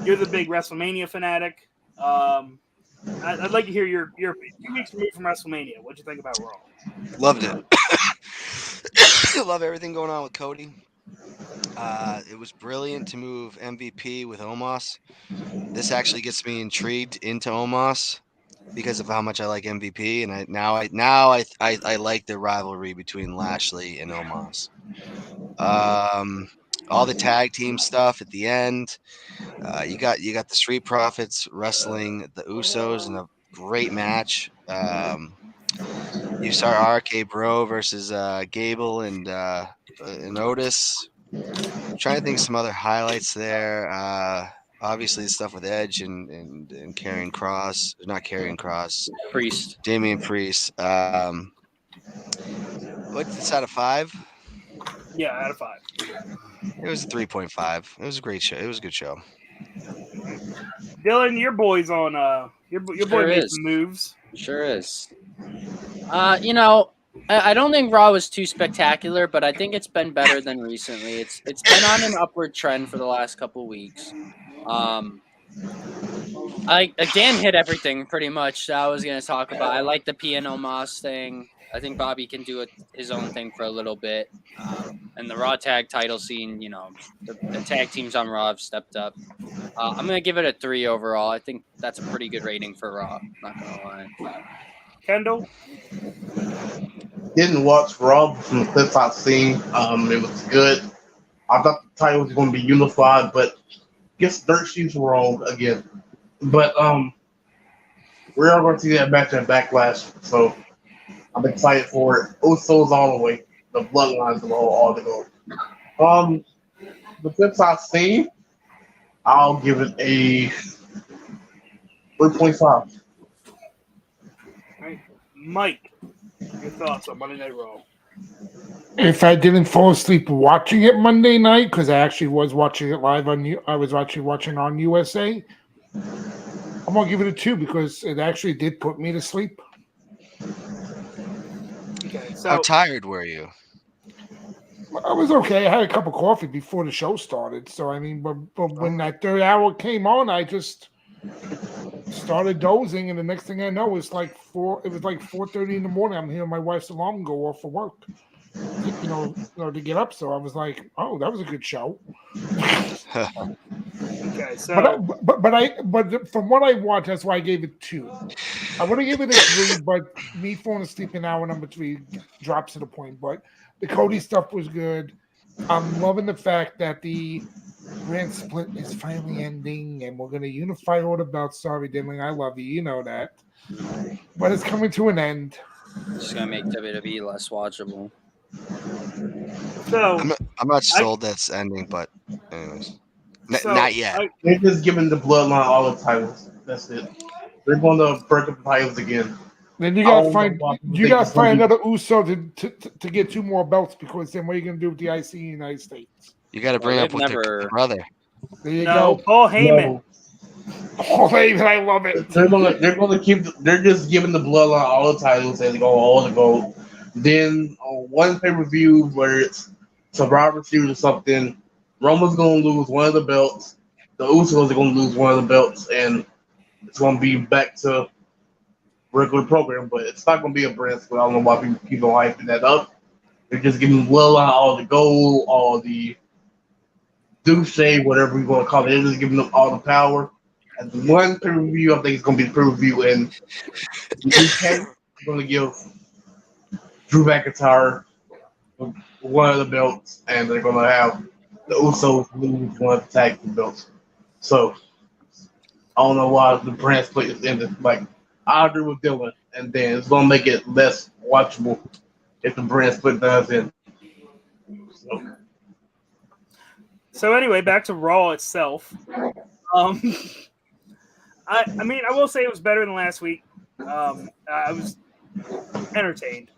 You're the big WrestleMania fanatic. I'd like to hear your 2 weeks removed from WrestleMania. What'd you think about Raw? Loved it. Love everything going on with Cody. It was brilliant to move MVP with Omos. This actually gets me intrigued into Omos because of how much I like MVP, and I like the rivalry between Lashley and Omos. All the tag team stuff at the end. You got the Street Profits wrestling the Usos in a great match. You saw RK Bro versus Gable and Otis. I'm trying to think of some other highlights there. Obviously, the stuff with Edge and Karrion Kross, not Karrion Kross, Priest, Damian Priest. What's this out of 5? Yeah, out of 5. It was a 3.5. It was a great show. It was a good show. Dylan, your boy's on. Your boy Sure made is. some moves. Sure is. I don't think Raw was too spectacular, but I think it's been better than recently. It's been on an upward trend for the last couple of weeks. Dan hit everything pretty much that I was going to talk about. I like the P&O Moss thing. I think Bobby can do his own thing for a little bit. And the Raw tag title scene, the tag teams on Raw have stepped up. I'm going to give it a 3 overall. I think that's a pretty good rating for Raw. Not going to lie. Kendall? Didn't watch Raw from the clips I've seen. It was good. I thought the title was going to be unified, but guess dirt sheets were wrong again. But we are going to see that match at Backlash, so I'm excited for it. Usos all the way. The bloodlines of all the go. The clips I've seen, I'll give it a 3.5. All right. Mike, your thoughts on Monday Night Raw? If I didn't fall asleep watching it Monday night, because I actually was watching it live I was actually watching on USA. I'm gonna give it a 2 because it actually did put me to sleep. Okay, so How tired were you? I was okay. I had a cup of coffee before the show started, so I mean, but when that third hour came on, I just started dozing, and the next thing I know, it was like 4:30 in the morning. I'm hearing my wife's alarm go off for work. To get up. So I was like, "Oh, that was a good show." okay, so But from what I watched, that's why I gave it 2. I would have given it a 3, but me falling asleep in hour number 3 drops to the point. But the Cody stuff was good. I'm loving the fact that the brand split is finally ending, and we're going to unify all the belts. Sorry, Dimling, I love you. You know that. But it's coming to an end. It's just going to make WWE less watchable. So I'm not sold that's ending, but anyways. Not yet. They're just giving the bloodline all the titles. That's it. They're going to break up the titles again. Then you gotta find another Uso to get 2 more belts, because then what are you gonna do with the IC in the United States? You got to bring up with their brother. There you no, go. Paul Heyman. Paul Heyman, I love it. They're gonna keep. They're just giving the bloodline all the titles and go all the gold. Then on one pay-per-view where it's Survivor Series or something, Roman's gonna lose one of the belts. The Usos are gonna lose one of the belts, and it's gonna be back to regular program. But it's not gonna be a brand split. I don't know why people keep on hyping that up. They're just giving bloodline all the gold, all the douche, whatever you want to call it. They're just giving them all the power. And the one pay-per-view, I think it's gonna be the pay-per-view in the UK. They're gonna give Drew McIntyre one of the belts, and they're gonna have the Usos lose one of the tag team belts. So I don't know why the brand split is ended. Like, I agree with Dylan, and then it's gonna make it less watchable if the brand split does end. So anyway, back to Raw itself. I mean, I will say it was better than last week. I was entertained.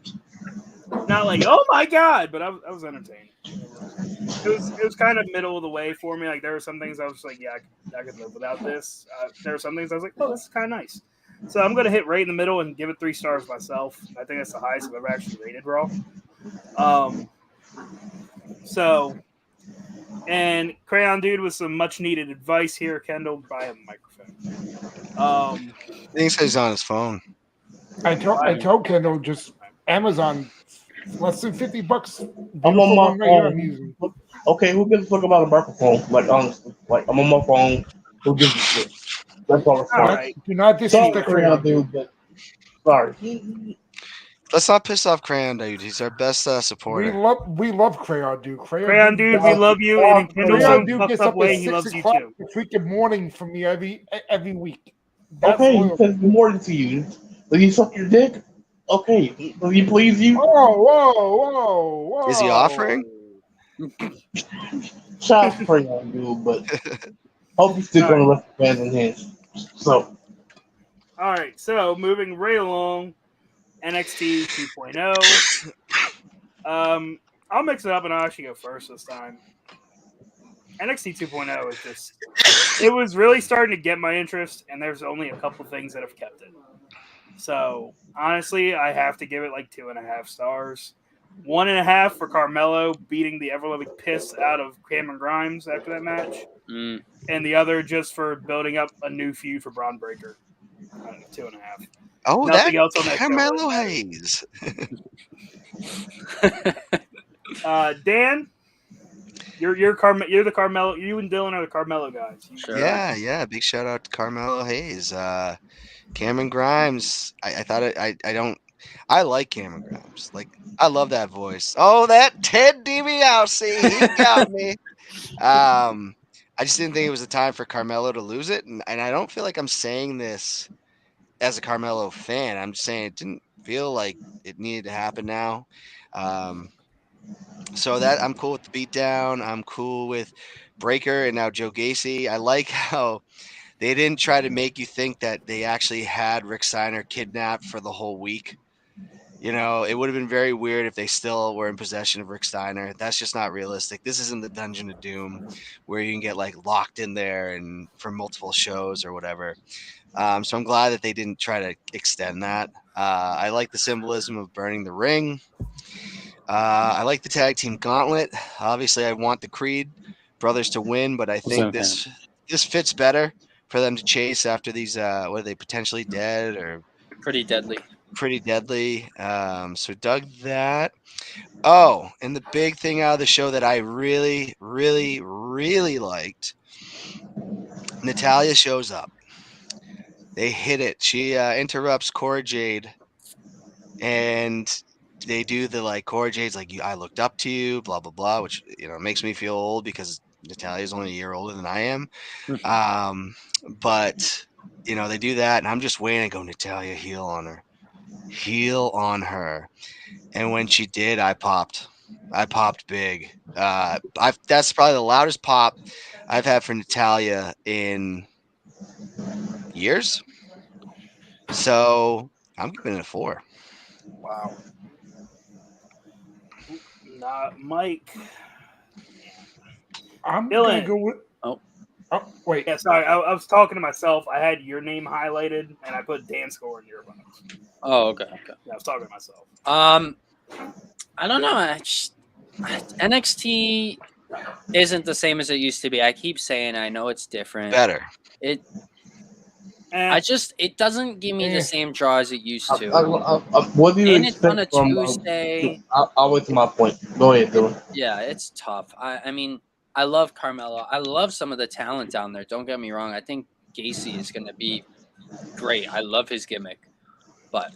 Not like, oh my god, but I was entertained. It was kind of middle of the way for me. Like, there were some things I was like, yeah, I could live without this. There were some things I was like, oh, this is kind of nice. So I'm gonna hit right in the middle and give it 3 stars myself. I think that's the highest I've ever actually rated Raw. And Crayon Dude with some much needed advice here. Kendall, buy a microphone. I think he's on his phone. I told Kendall, just Amazon, less than $50. I'm on my phone. I'm using. Okay, who gives a fuck about a microphone? Like, honestly, like, I'm on my phone. Who gives a shit? That's all it's All right. Do not disrespect Crayon Dude. But sorry. Let's not piss off Crayon Dude. He's our best supporter. We love Crayon Dude. Crayon Dude, we love you. And in Kendall's Crayon own Dude fucked gets up up way, at he loves 6 you o'clock too. the freaking morning for me every week. That's Okay, loyal. because more than to you. Will you suck your dick? Okay. Will you please you? Whoa. Is he offering? Shout out to Crayon Dude, but hope you still gonna left the fans in hands. So. All right, so moving right along, NXT 2.0. I'll mix it up and I'll actually go first this time. NXT 2.0 is just, it was really starting to get my interest, and there's only a couple things that have kept it. So, honestly, I have to give it like 2.5 stars. 1.5 for Carmelo beating the ever-living piss out of Cameron Grimes after that match. And the other just for building up a new feud for Braun Breaker. 2.5. Oh, Nothing that else on that show Carmelo really Hayes. Dan, you're the Carmelo. You and Dylan are the Carmelo guys. Sure. Yeah. Big shout out to Carmelo Hayes. Cameron Grimes. I thought I like Cameron Grimes. Like, I love that voice. Oh, that Ted DiBiase, he got me. I just didn't think it was the time for Carmelo to lose it, and I don't feel like I'm saying this as a Carmelo fan. I'm just saying it didn't feel like it needed to happen now. So that I'm cool with the beatdown. I'm cool with Breaker and now Joe Gacy. I like how they didn't try to make you think that they actually had Rick Steiner kidnapped for the whole week. You know, it would have been very weird if they still were in possession of Rick Steiner. That's just not realistic. This isn't the Dungeon of Doom where you can get like locked in there and for multiple shows or whatever. So I'm glad that they didn't try to extend that. I like the symbolism of burning the ring. I like the tag team gauntlet. Obviously, I want the Creed brothers to win, but I think this fits better for them to chase after these. What are they, potentially dead or Pretty deadly. pretty deadly? So dug that. Oh, and the big thing out of the show that I really, really, really liked. Natalia shows up. They hit it. She interrupts Cora Jade, and they do the like Cora Jade's like, I looked up to you, blah blah blah, which makes me feel old because Natalia's only a year older than I am. But they do that, and I'm just waiting to go, Natalia, heel on her. And when she did, I popped big. That's probably the loudest pop I've had for Natalia in years. So I'm giving it a 4. Wow. Mike. I'm Dylan. gonna go with. Oh, wait. Yeah, sorry. I was talking to myself. I had your name highlighted, and I put Dan score in your box. Oh, okay. Yeah, I was talking to myself. I don't know. NXT isn't the same as it used to be. I keep saying I know it's different. Better. It doesn't give me the same draw as it used to. What do you and expect it's on a from? Tuesday. I'll wait to my point. Go ahead, Dylan. Yeah, it's tough. I mean, I love Carmelo. I love some of the talent down there. Don't get me wrong. I think Gacy is going to be great. I love his gimmick. But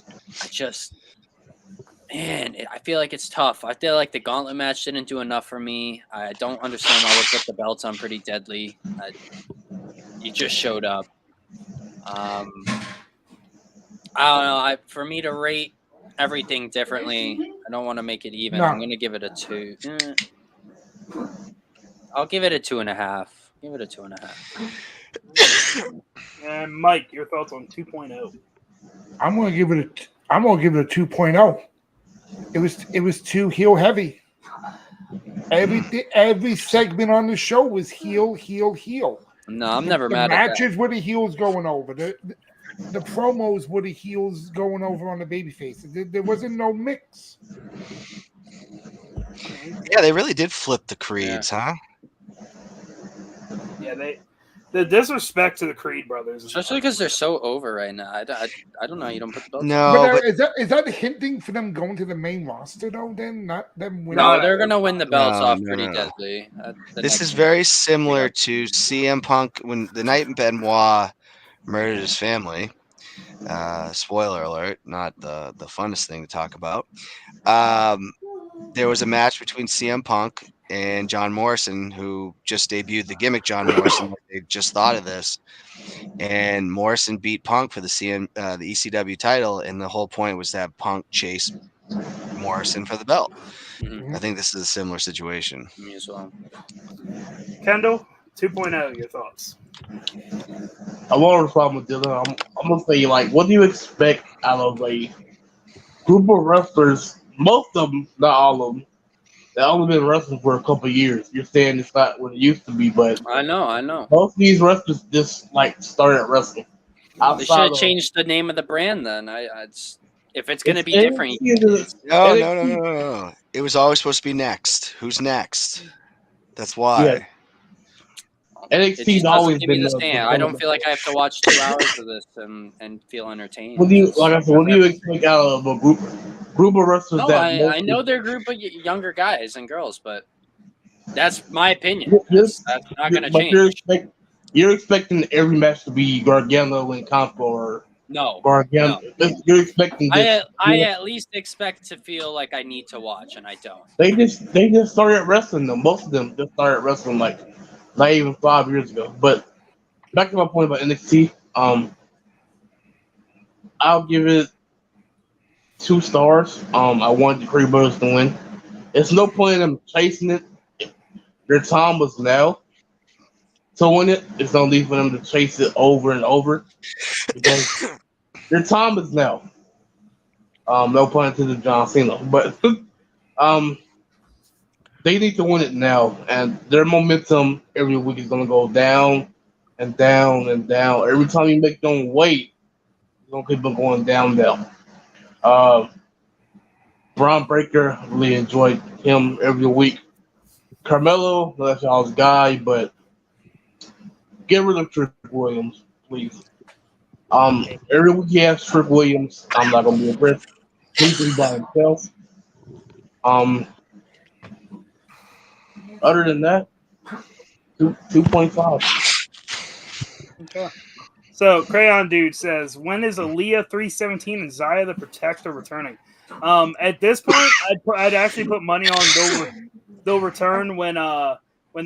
I feel like it's tough. I feel like the gauntlet match didn't do enough for me. I don't understand why they put the belts on Pretty Deadly. You just showed up. I don't know. For me to rate everything differently, I don't want to make it even. No. I'm going to give it a 2. I'll give it a 2.5. Give it a 2.5. And Mike, your thoughts on 2.0? I'm gonna give it a 2.0. It was too heel heavy. Every segment on the show was heel. No, I'm never mad at that. The matches were the heels going over. The promos were the heels going over on the baby faces. There wasn't no mix. Yeah, they really did flip the creeds, huh? Yeah, the disrespect to the Creed brothers, especially because they're so over right now. I don't know. You don't put the belts. No, but is that hinting for them going to the main roster though? Then not them winning. No, they're gonna win the belts off Pretty Deadly. This is very similar to CM Punk when the night Benoit murdered his family. Spoiler alert, not the funnest thing to talk about. There was a match between CM Punk and John Morrison, who just debuted the gimmick John Morrison. They just thought of this, and Morrison beat Punk for the ECW title, and the whole point was to have Punk chase Morrison for the belt. Mm-hmm. I think this is a similar situation. Me as well. Kendall, 2.0, your thoughts? I won't have a problem with Dylan. I'm gonna say, like, what do you expect out of a group of wrestlers? Most of them, not all of them. They've only been wrestling for a couple of years. You're saying it's not what it used to be, but I know. Most of these wrestlers just like started wrestling. They should have changed the name of the brand then. If it's going to be different. No. It was always supposed to be next. Who's next? That's why. Yeah. NXT's just always doesn't give me been the same. I don't feel like I have to watch 2 hours of this and feel entertained. What do you expect out of a group of wrestlers? No, I know they're a group of younger guys and girls, but that's my opinion. That's not going to change. You're expecting every match to be Gargano and Campo or No. Gargano. No. You're expecting this. I at least expect to feel like I need to watch, and I don't. They just started wrestling them. Most of them just started wrestling like not even 5 years ago. But back to my point about NXT, I'll give it 2 stars. I wanted the Creed Brothers to win. It's no point in them chasing it. Their time was now to win it. It's no need for them to chase it over and over because their time is now. No pun intended, John Cena, but they need to win it now, and their momentum every week is going to go down and down and down. Every time you make them wait, it's going to keep on going down. Braun Breaker, really enjoyed him every week. Carmelo, that's y'all's guy, but get rid of Trick Williams, please. Every week he has Trick Williams. I'm not gonna be impressed. He's be by himself. Other than that, 2.5. Okay. So Crayon Dude says, when is Aaliyah 317 and Zaya the Protector returning? At this point, I'd actually put money on they'll return when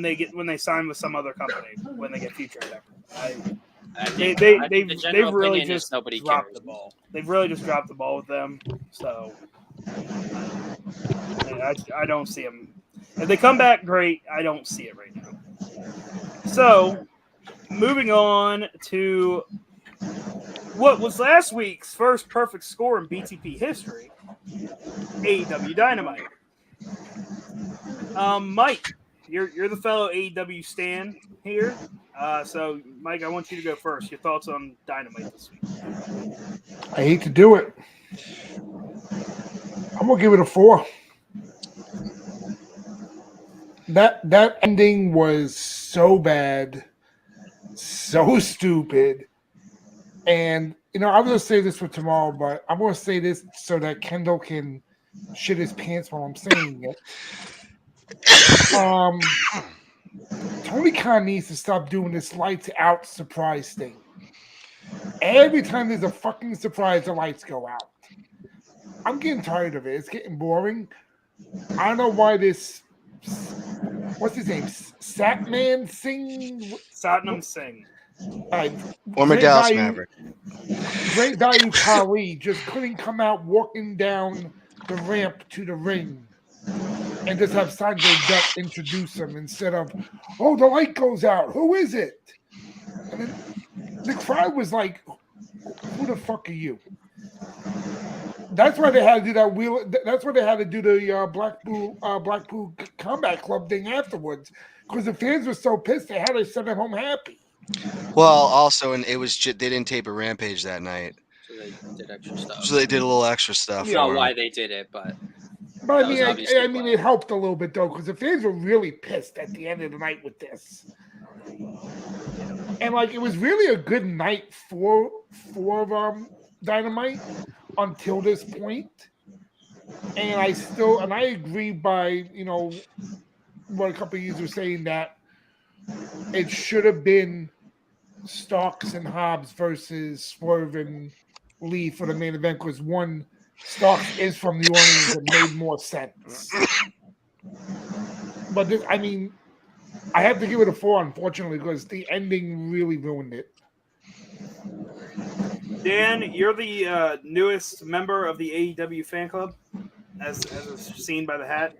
they sign with some other company when they get featured. They've really just dropped the ball. They've really just dropped the ball with them. So I don't see them. If they come back, great. I don't see it right now. So moving on to what was last week's first perfect score in BTP history, AEW Dynamite. Mike, you're the fellow AEW stan here. So, Mike, I want you to go first. Your thoughts on Dynamite this week? I hate to do it. I'm gonna give it a 4. That ending was so bad, so stupid, and I'm gonna say this for tomorrow, but I'm gonna say this so that Kendall can shit his pants while I'm saying it. Tony Khan needs to stop doing this lights out surprise thing. Every time there's a fucking surprise, the lights go out. I'm getting tired of it. It's getting boring. I don't know why this. What's his name? Satnam Singh. Former Dallas Maverick. Great value Kali just couldn't come out walking down the ramp to the ring and just have Sanjay Dutt introduce him instead of, oh, the light goes out. Who is it? And then the crowd was like, who the fuck are you? That's why they had to do that wheel. That's why they had to do the Blackpool Combat Club thing afterwards, because the fans were so pissed they had to send them home happy. Well, also, and it was they didn't tape a Rampage that night, so they did extra stuff. So they did a little extra stuff. You know why they did it, but I mean, it helped a little bit though, because the fans were really pissed at the end of the night with this. And like, it was really a good night for Dynamite until this point. And I agree by, what a couple of you were saying, that it should have been Starks and Hobbs versus Swerve and Lee for the main event, because one, Starks is from New Orleans and made more sense. But this, I mean, I have to give it a 4, unfortunately, because the ending really ruined it. Dan, you're the newest member of the AEW fan club, as is seen by the hat.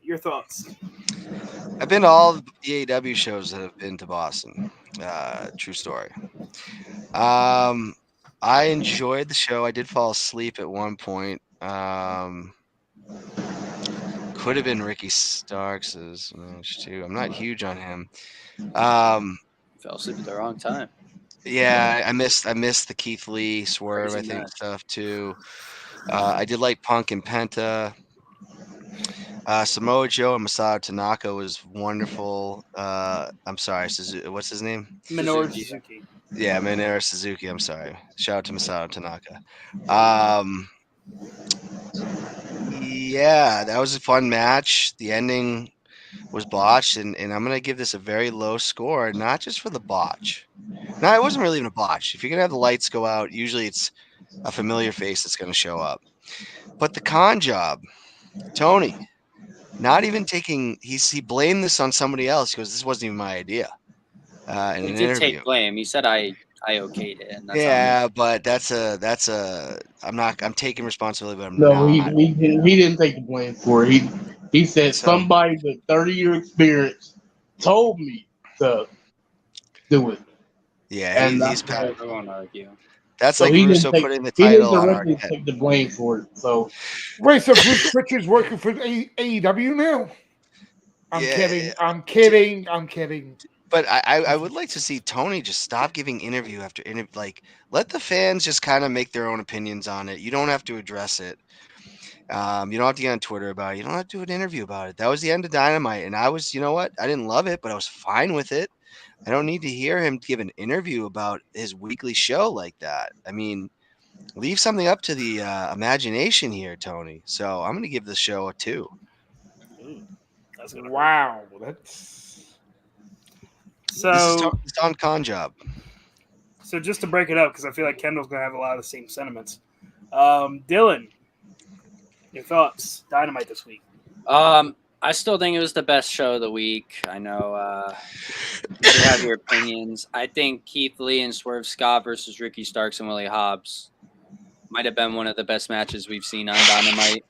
Your thoughts? I've been to all the AEW shows that have been to Boston. True story. I enjoyed the show. I did fall asleep at one point. Could have been Ricky Starks' match too. I'm not huge on him. Fell asleep at the wrong time. Yeah, I missed the Keith Lee Swerve, I think, stuff too. I did like Punk and Penta. Samoa Joe and Masato Tanaka was wonderful. I'm sorry, what's his name? Minoru Suzuki. Suzuki. Yeah, Minoru Suzuki. I'm sorry. Shout out to Masato Tanaka. Yeah, that was a fun match. The ending was botched, and I'm gonna give this a very low score, not just for the botch. No, it wasn't really even a botch. If you're gonna have the lights go out, usually it's a familiar face that's gonna show up. But the con job, Tony, not even taking he blamed this on somebody else. He goes, "This wasn't even my idea." In He an did interview. take blame. He said I okayed it, and that's on me. Yeah, but I'm taking responsibility, but I'm No, not. he didn't take the blame for it. He said So somebody with 30-year experience told me to do it, yeah, and he's I won't argue. that's so like Russo putting the he didn't title on directly Arquette. take the blame for it. So Wait, so Bruce Pritchard's working for AEW now? I'm Yeah, kidding. I'm kidding. I'm kidding. but I would like to see Tony just stop giving interview after interview. Like, let the fans just kind of make their own opinions on it. You don't have to address it. You don't have to get on Twitter about it. You don't have to do an interview about it. That was the end of Dynamite, and I was, you know what? I didn't love it, but I was fine with it. I don't need to hear him give an interview about his weekly show like that. I mean, leave something up to the imagination here, Tony. So I'm going to give the show a 2. Ooh, that's gonna hurt. Wow, that's This is So, Tom Con job. so just to break it up, because I feel like Kendall's gonna have a lot of the same sentiments. Dylan, your thoughts? Dynamite this week. I still think it was the best show of the week. I know you have your opinions. I think Keith Lee and Swerve Scott versus Ricky Starks and Willie Hobbs might have been one of the best matches we've seen on Dynamite.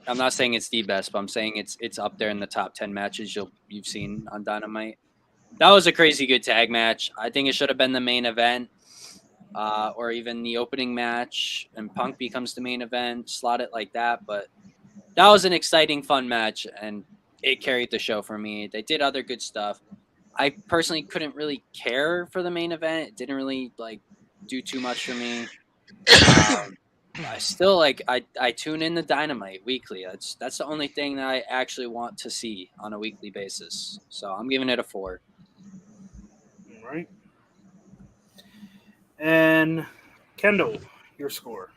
I'm not saying it's the best, but I'm saying it's up there in the top 10 matches you've seen on Dynamite. That was a crazy good tag match. I think it should have been the main event, or even the opening match, and Punk becomes the main event. Slot it like that, but that was an exciting, fun match, and it carried the show for me. They did other good stuff. I personally couldn't really care for the main event. It didn't really do too much for me. I still I tune in the Dynamite weekly. That's the only thing that I actually want to see on a weekly basis. So I'm giving it a 4. All right. And Kendall, your score.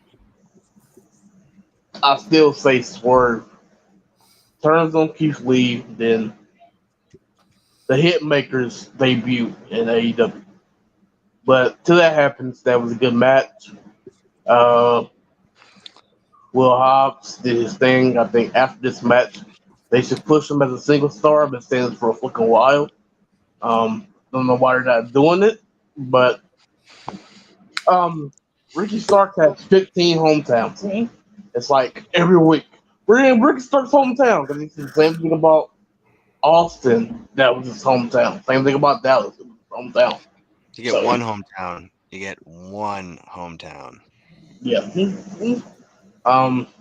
I still say Swerve turns on Keith Lee, then the Hitmakers debut in AEW. But till that happens, that was a good match. Will Hobbs did his thing. I think after this match, they should push him as a single star. I've been saying this for a fucking while. Don't know why they're not doing it, but Ricky Stark has 15 hometowns. It's like every week we're in Ricky Stark's hometown because it's the same thing about Austin. That was his hometown. Same thing about Dallas. It was his hometown. You get one hometown. You get one hometown. Yeah. When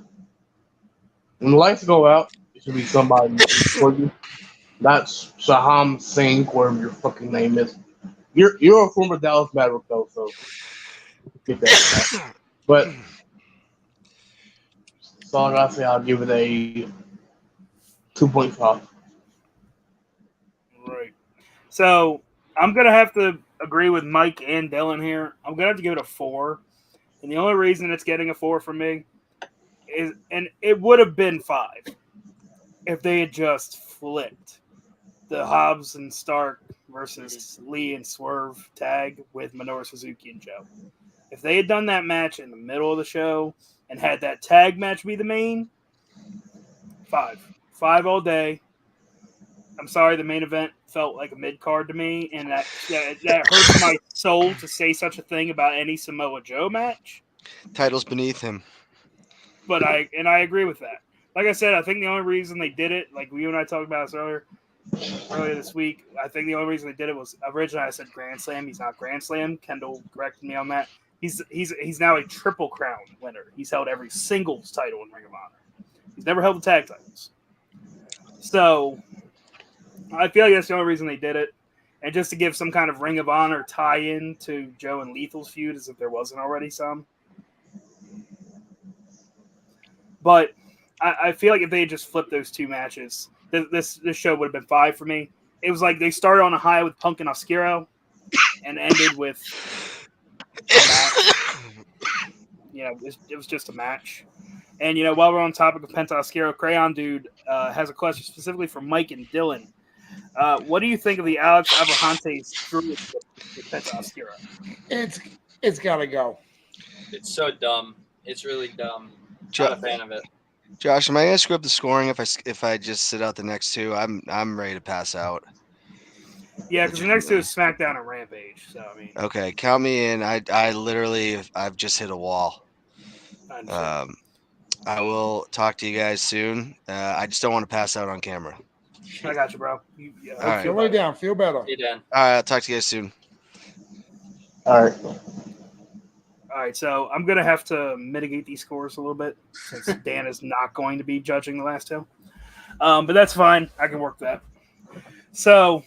the lights go out, it should be somebody for you. Not Shaham Singh, whatever your fucking name is. You're a former Dallas Maverick though, so get that. But that's all I gotta say. I'll give it a 2.5. Right. So I'm gonna have to agree with Mike and Dylan here. I'm gonna have to give it a 4, and the only reason it's getting a 4 from me is, and it would have been 5 if they had just flipped the Hobbs and Stark versus Lee and Swerve tag with Minoru Suzuki and Joe. If they had done that match in the middle of the show and had that tag match be the main, 5 all day. I'm sorry, the main event felt like a mid card to me, and that hurts my soul to say such a thing about any Samoa Joe match. Title's beneath him. But I agree with that. Like I said, I think the only reason they did it, like you and I talked about this earlier this week, I think the only reason they did it was originally I said Grand Slam. He's not Grand Slam. Kendall corrected me on that. He's now a Triple Crown winner. He's held every singles title in Ring of Honor. He's never held the tag titles. So I feel like that's the only reason they did it. And just to give some kind of Ring of Honor tie-in to Joe and Lethal's feud, as if there wasn't already some. But I feel like if they had just flipped those two matches, this show would have been 5 for me. It was like they started on a high with Punk and Oscuro and ended with a match. It was just a match. And, while we're on topic of Penta Oscuro, Crayon Dude has a question specifically for Mike and Dylan. What do you think of the Alex Abrahante's druid with Penta Oscuro? It's got to go. It's so dumb. It's really dumb. Not a fan of it. Josh, am I gonna screw up the scoring if I just sit out the next two? I'm ready to pass out. Yeah, because the next two is SmackDown and Rampage. So I mean, okay, count me in. I literally I've just hit a wall. I will talk to you guys soon. I just don't want to pass out on camera. I got you, bro. All right. Feel way down. Feel better. Hey, Dan. All right, I'll talk to you guys soon. All right. All right, so I'm going to have to mitigate these scores a little bit since Dan is not going to be judging the last two. But that's fine. I can work that. So,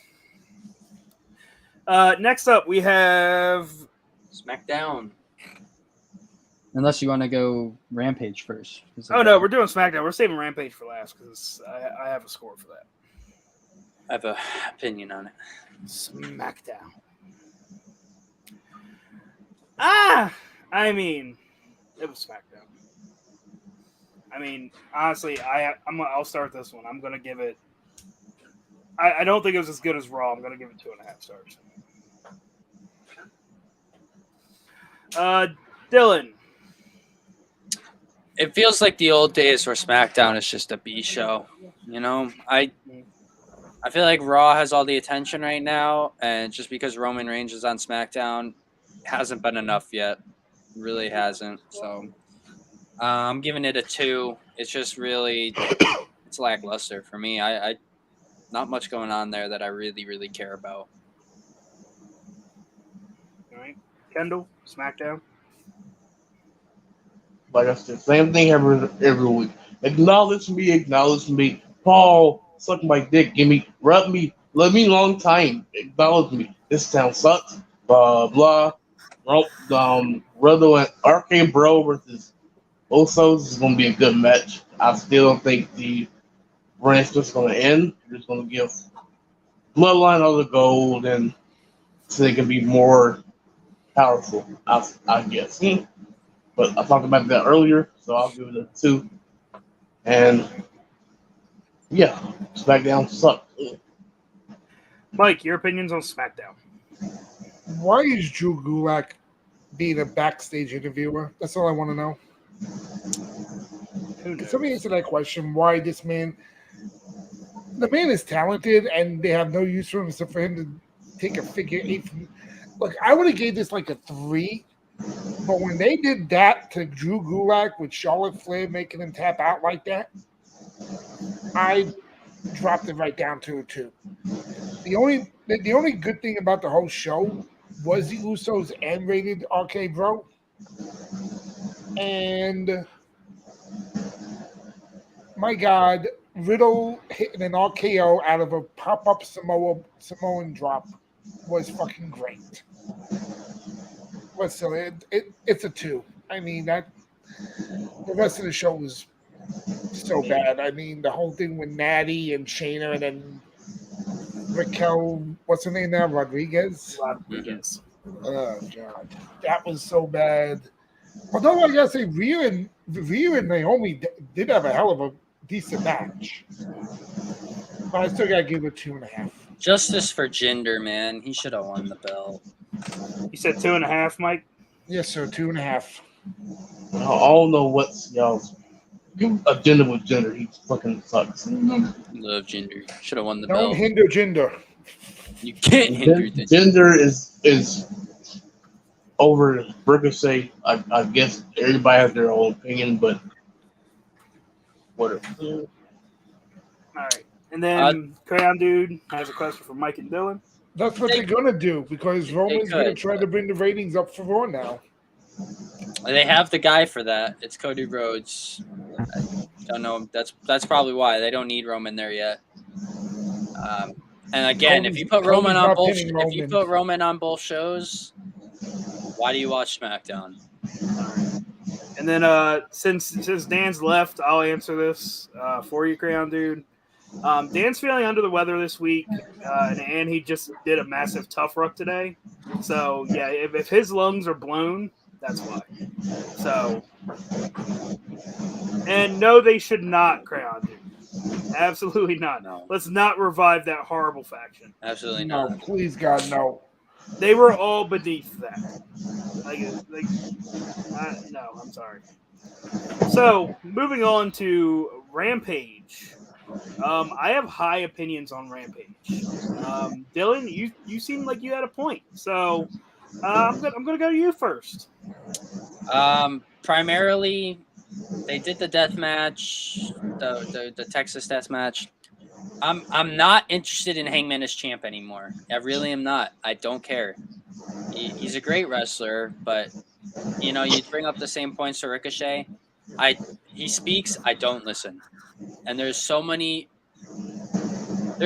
next up, we have SmackDown. Unless you want to go Rampage first. Oh, no, we're doing SmackDown. We're saving Rampage for last because I have a score for that. I have an opinion on it. SmackDown. I mean, it was SmackDown. I mean, honestly, I'll start this one. I'm gonna give it. I don't think it was as good as Raw. I'm gonna give it 2.5 stars. Dylan. It feels like the old days where SmackDown is just a B show. I feel like Raw has all the attention right now, and just because Roman Reigns is on SmackDown, hasn't been enough yet. Really hasn't. So I'm giving it a 2. It's just really it's lackluster for me. I not much going on there that I really, really care about. All right, Kendall, SmackDown. Like I said, same thing every week. Acknowledge me. Paul, suck my dick. Rub me. Let me long time. Acknowledge me. This town sucks. Blah blah. Riddle and RK Bro versus Usos is going to be a good match. I still don't think the brand's just going to end. They're just going to give Bloodline all the gold and so they can be more powerful, I guess. But I talked about that earlier, so I'll give it a 2. And yeah, SmackDown sucks. Mike, your opinions on SmackDown? Why is Drew Gulak being a backstage interviewer? That's all I want to know. Can somebody answer that question? Why this man? The man is talented, and they have no use for him except for him to take a figure 8. Look, I would have gave this like a 3, but when they did that to Drew Gulak with Charlotte Flair making him tap out like that, I dropped it right down to a 2. The only good thing about the whole show was the Usos and rated RK Bro. And my God, Riddle hitting an RKO out of a pop-up Samoan drop was fucking great. But still, it's a 2. I mean, the rest of the show was so bad. I mean, the whole thing with Natty and Shayna and then Raquel, what's her name now? Rodriguez. Oh God, that was so bad. Although I gotta say, Rhea and Naomi did have a hell of a decent match, but I still gotta give it 2.5. Justice for Jinder, man. He should have won the belt. You said 2.5, Mike? Yes, sir. 2.5. I don't know what's y'all's. Give a Jinder with Jinder. He fucking sucks. Love Jinder. Should have won the belt. Don't hinder Jinder. You can't hinder the Jinder is over Ricochet. I guess everybody has their own opinion, but whatever. All right. And then Crayon Dude has a question for Mike and Dylan. That's what they're gonna do because Roman's gonna try to bring the ratings up for Raw now. They have the guy for that. It's Cody Rhodes. I don't know. That's probably why they don't need Roman there yet. And again, if you put Roman on both shows, why do you watch SmackDown? And then since Dan's left, I'll answer this for you, Crayon Dude. Dan's feeling under the weather this week, and he just did a massive tough ruck today. So yeah, if his lungs are blown, that's why. So, and no, they should not, Crayon Dude. Absolutely not. No. Let's not revive that horrible faction. Absolutely No, not. please, God, no. They were all beneath that. No, I'm sorry. So, moving on to Rampage. I have high opinions on Rampage. Dylan, you seem like you had a point. So, I'm gonna go to you first. Primarily, they did the death match, the Texas death match. I'm not interested in Hangman as champ anymore. I really am not. I don't care. He's a great wrestler, but you bring up the same points to Ricochet. He speaks, I don't listen. And there's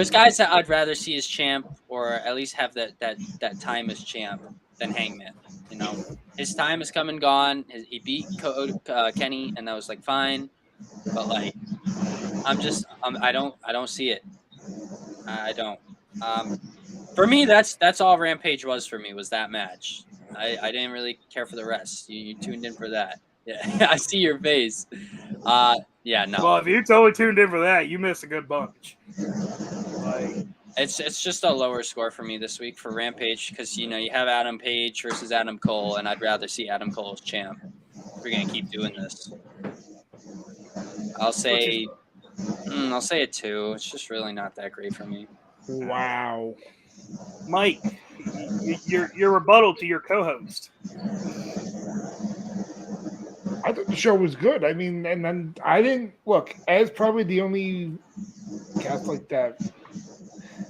guys that I'd rather see as champ, or at least have that time as champ, than Hangman. His time has come and gone. He beat Kenny, and that was fine. But I don't see it. I don't. For me, that's all Rampage was for me, was that match. I didn't really care for the rest. You tuned in for that. Yeah, I see your face. Yeah, no. Well, if you totally tuned in for that, you missed a good bunch. It's just a lower score for me this week for Rampage, because you have Adam Page versus Adam Cole, and I'd rather see Adam Cole as champ. We're gonna keep doing this. I'll say a 2. It's just really not that great for me. Wow. Mike, your rebuttal to your co-host. I thought the show was good. I mean, and then I didn't look as probably the only cast like that,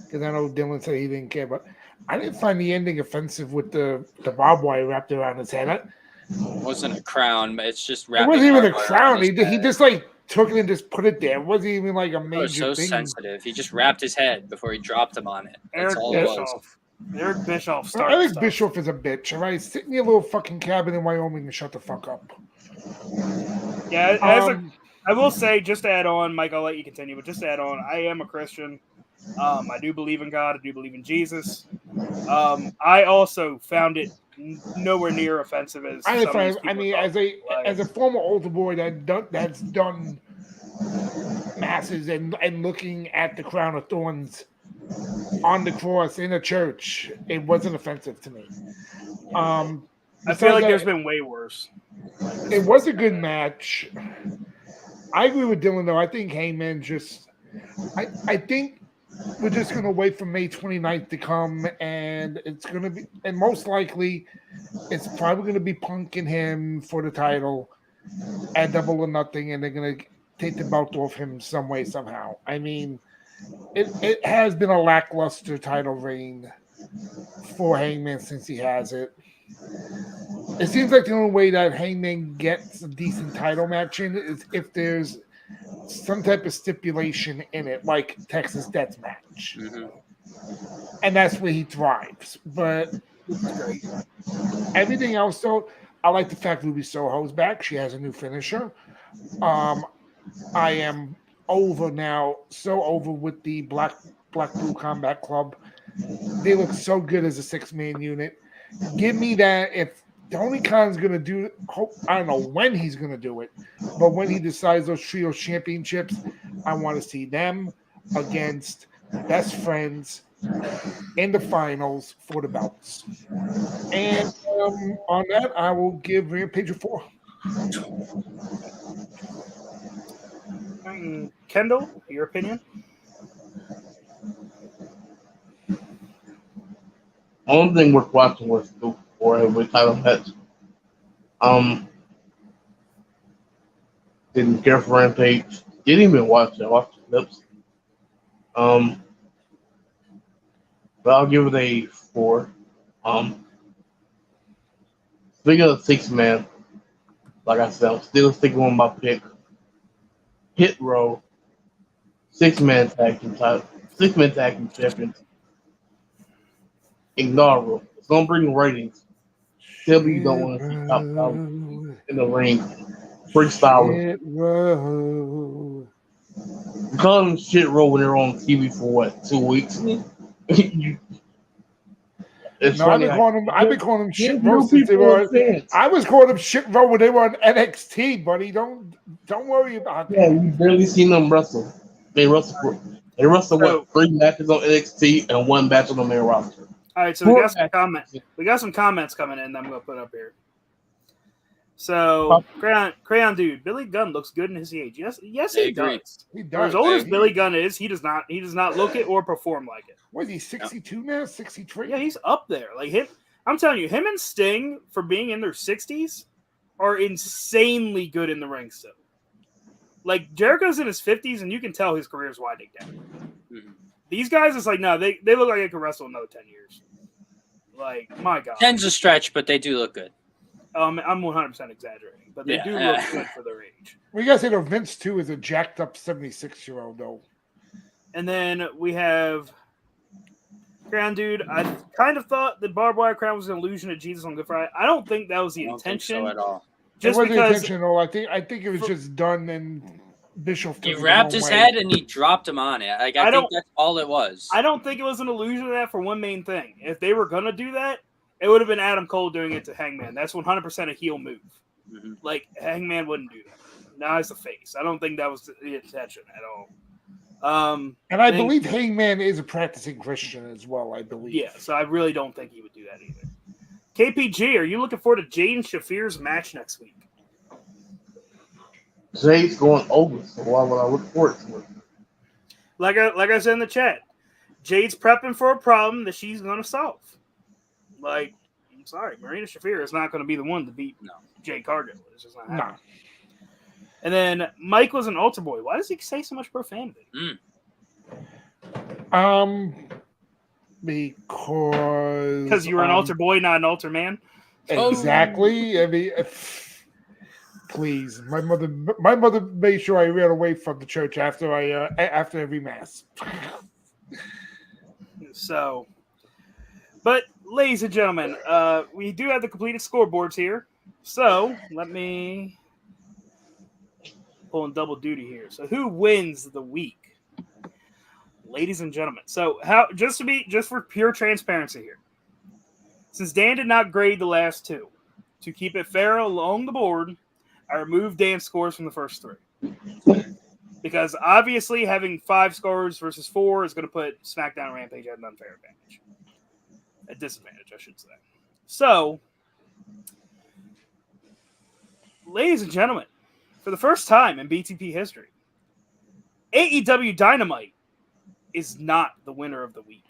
because I know Dylan said he didn't care, but I didn't find the ending offensive with the barbed wire wrapped around his head. It wasn't a crown, but it's just It wrapped. wasn't even a crown. He just took it and just put it there. It wasn't even a major it was so thing. sensitive. He just wrapped his head before he dropped him on it. That's all it was. Eric Bischoff. I think Bischoff is a bitch. All right, sit in your little fucking cabin in Wyoming and shut the fuck up. Yeah, I will say, just to add on, Mike, I'll let you continue, but just to add on, I am a Christian. I do believe in God. I do believe in Jesus. I also found it nowhere near offensive as as a former altar boy that's done masses and looking at the crown of thorns on the cross in a church, it wasn't offensive to me. I feel like there's been way worse. It was a good match. I agree with Dylan, though. I think Heyman I think we're just going to wait for May 29th to come, and it's going to be, and most likely, it's probably going to be Punk and him for the title at Double or Nothing, and they're going to take the belt off him some way, somehow. I mean, it has been a lackluster title reign for Hangman since he has it. It seems like the only way that Hangman gets a decent title match in is if there's some type of stipulation in it, like Texas Death Match. Mm-hmm. And that's where he thrives. But everything else, though, I like the fact Ruby Soho's back. She has a new finisher. I am over now, so over with the Black Blue Combat Club. They look so good as a 6-man unit. Give me that. If Tony Khan's going to do it, I don't know when he's going to do it, but when he decides those trio championships, I want to see them against best friends in the finals for the belts. And on that, I will give Rampage a 4. Kendall, your opinion? Only thing worth watching was the 4 heavyweight title match. Didn't care for Rampage. Didn't even watch it. I watched the clips. But I'll give it a 4. Speaking of 6-man, like I said, I'm still sticking with my pick. Hit Row, 6-man tag team title, 6-man tag team champions. Inaugural. It's gonna bring ratings. Still, you don't want to see top 5. in the ring, freestyling. Shit row. You call them shit roll when they're on TV for what, 2 weeks? It's No, I've funny. been calling them shit new row since they people were. are fans. I was calling them shit row when they were on NXT, buddy. Don't worry about Yeah, that. you barely seen them wrestle. They wrestle. They wrestle what 3 matches on NXT and 1 match on the main roster. All right, so we got some comments. We got some comments coming in that I'm gonna put up here. So, Crayon Dude, Billy Gunn looks good in his age. Yes, he does. He For does. as old as Billy Gunn is, he does not look it or perform like it. What is he, 62 now? 63? Yeah, he's up there. Like him, I'm telling you, him and Sting for being in their 60s are insanely good in the ring still. Like Jericho's in his 50s, and you can tell his career's winding down. Mm-hmm. These guys, it's like, no, they look like they could wrestle another 10 years. Like, my God. 10's a stretch, but they do look good. I'm 100% exaggerating, but they do look good for their age. Well, you guys say that Vince, too, is a jacked up 76-year-old, though. And then we have Crown Dude. I kind of thought the barbed wire crown was an allusion to Jesus on Good Friday. I don't think that was the intention. Think so at all. Just it wasn't because intentional. I think it was just done and Bischoff. He wrapped his head and he dropped him on it. Like I think that's all it was. I don't think it was an allusion to that for one main thing. If they were gonna do that, it would have been Adam Cole doing it to Hangman. That's 100% a heel move. Mm-hmm. Like Hangman wouldn't do that. Now he's the face. I don't think that was the intention at all. And I believe Hangman is a practicing Christian as well. I believe. Yeah, so I really don't think he would do that either. KPG, are you looking forward to Jade and Shafir's match next week? Jade's going over, so why would I look forward to it? Like I said in the chat, Jade's prepping for a problem that she's going to solve. Like, I'm sorry, Marina Shafir is not going to be the one to beat Jade Cargill. It's just not happening. No. And then Mike was an altar boy. Why does he say so much profanity? Because you were an altar boy, not an altar man. Exactly. I mean, please, my mother made sure I ran away from the church after every mass. So, but ladies and gentlemen, we do have the completed scoreboards here. So let me pull in double duty here. So who wins the week, ladies and gentlemen? So just for pure transparency here, since Dan did not grade the last two, to keep it fair along the board, I removed Dan's scores from the first 3. Because obviously having 5 scores versus 4 is going to put SmackDown and Rampage at an unfair advantage. A disadvantage, I should say. So, ladies and gentlemen, for the first time in BTP history, AEW Dynamite is not the winner of the week.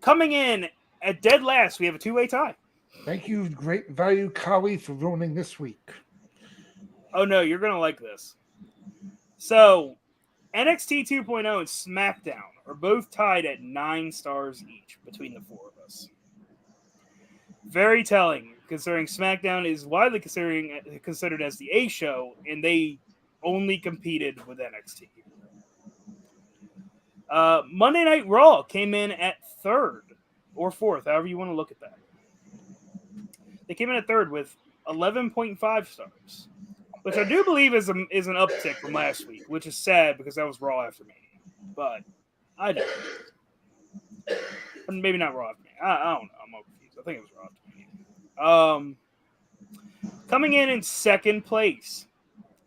Coming in at dead last, we have a 2-way tie. Thank you, Great Value Kali, for ruining this week. Oh, no, you're going to like this. So, NXT 2.0 and SmackDown are both tied at 9 stars each between the 4 of us. Very telling, considering SmackDown is widely considered as the A show, and they only competed with NXT. Monday Night Raw came in at 3rd or 4th, however you want to look at that. They came in at 3rd with 11.5 stars, which I do believe is an uptick from last week, which is sad because that was Raw after me. But I don't know. Maybe not Raw after me. I don't know. I'm all confused. I think it was Raw after me. Coming in 2nd place,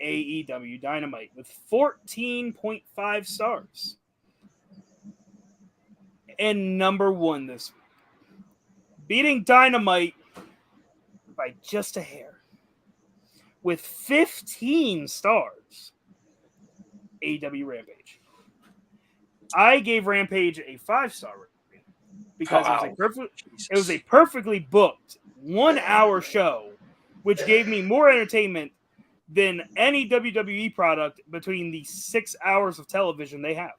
AEW Dynamite with 14.5 stars. And number 1 this week. Beating Dynamite by just a hair. With 15 stars, AEW Rampage. I gave Rampage a 5-star rating because it was a perfectly booked 1-hour show, which gave me more entertainment than any WWE product between the 6 hours of television they have.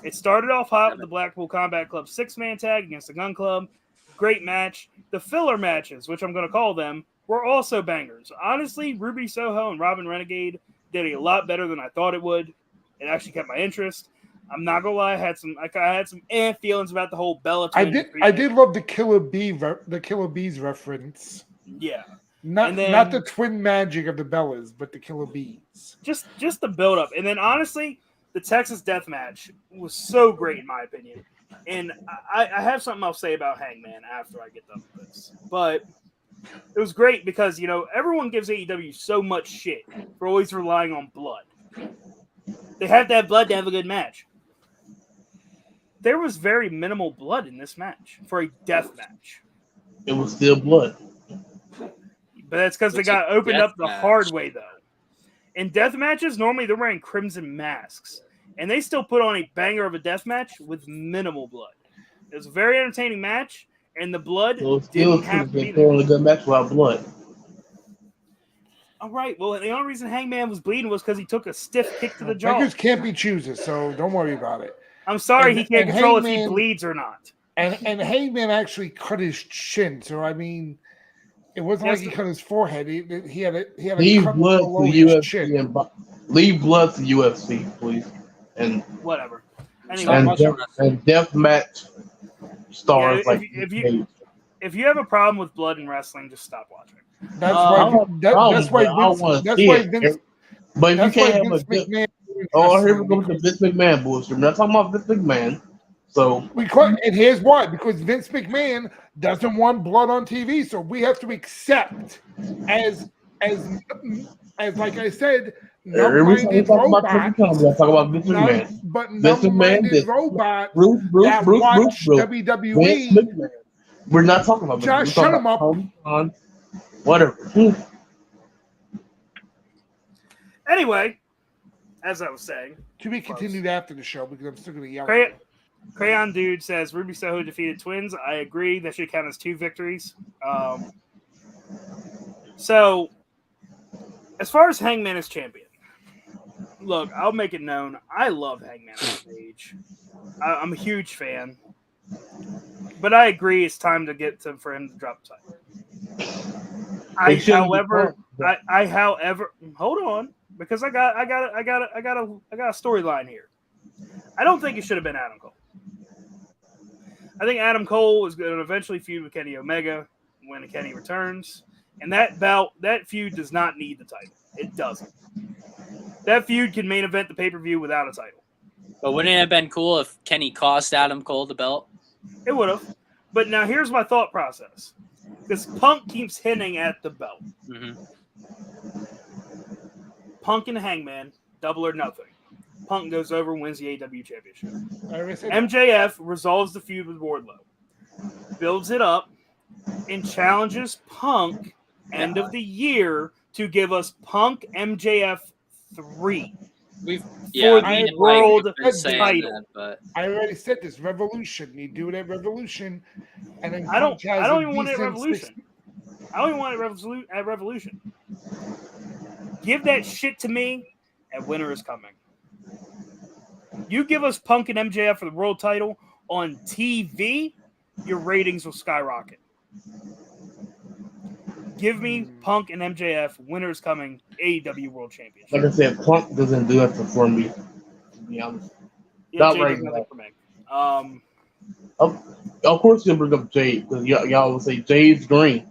It started off hot with the Blackpool Combat Club 6-man tag against the Gun Club. Great match. The filler matches, which I'm going to call them, were also bangers. Honestly, Ruby Soho and Robin Renegade did a lot better than I thought it would. It actually kept my interest. I'm not gonna lie, I had some feelings about the whole Bellator. I did love the Killer Bees reference. Yeah. Not And then- not the twin magic of the Bellas, but the Killer Bees. Just the build up. And then honestly, the Texas Death Match was so great in my opinion. And I have something I'll say about Hangman after I get done with this. But it was great because, everyone gives AEW so much shit for always relying on blood. They have to have blood to have a good match. There was very minimal blood in this match for a death match. It was still blood. But that's because they It's a got opened death up the match. hard way, though. In death matches, normally they're wearing crimson masks. And they still put on a banger of a death match with minimal blood. It was a very entertaining match, and the blood So it still didn't have to be been there. throwing a good match without blood. All right, well, the only reason Hangman was bleeding was because he took a stiff kick to the jaw. Beggars can't be choosers, so don't worry about it. I'm sorry, he can't and control if he Hangman- bleeds or not. And Hangman actually cut his chin, so I mean, it wasn't Yes, like he cut his forehead. He had a Leave cut blood below to his UFC chin. and leave blood to UFC, please. And Whatever. Stop Anyway, watching and death match stars Yeah, like if you have a problem with blood in wrestling, just stop watching. That's I why. don't That's why I don't Vince. wanna That's see why it. Vince. But if you That's why can't have Vince a good, McMahon. here we go with the Vince McMahon bullshit. We're not talking about Vince McMahon. So And here's why: because Vince McMahon doesn't want blood on TV, so we have to accept as like I said, every time we numb-minded talk about every robots. time we talk about Vince McMahon. But Vince McMahon numb-minded did- robots Bruce, that watch Vince WWE. McMahon. We're not talking about Josh, Vince. We're shut talking him up. Tony Khan, whatever. Anyway, as I was saying, To be continued after the show because I'm still going to yell. Crayon Dude says Ruby Soho defeated Twins. I agree. That should count as 2 victories. So, as far as Hangman as champion, look, I'll make it known. I love Hangman on stage. I'm a huge fan. But I agree it's time to get for him to drop the title. However, hold on, because I got a storyline here. I don't think it should have been Adam Cole. I think Adam Cole is going to eventually feud with Kenny Omega when Kenny returns, and that feud does not need the title. It doesn't. That feud can main event the pay-per-view without a title. But wouldn't it have been cool if Kenny cost Adam Cole the belt? It would have. But now here's my thought process. Because Punk keeps hinting at the belt. Mm-hmm. Punk and Hangman, double or nothing. Punk goes over and wins the AEW Championship. MJF resolves the feud with Wardlow. Builds it up and challenges Punk end of the year to give us Punk MJF 3. For the world title. that, but I already said this. Revolution. You do it at Revolution, and then I don't Punk has a even want it at decent Revolution. I don't even want it at Revolution. Give that shit to me, and winter is coming. You give us Punk and MJF for the world title on TV, your ratings will skyrocket. Give me Punk and MJF, winter is coming, AEW World Championship. Like I said, Punk doesn't do that for me. To be honest, Yeah, not Jay right does now. nothing for me. Of course you'll bring up Jade because y'all will say Jade's green.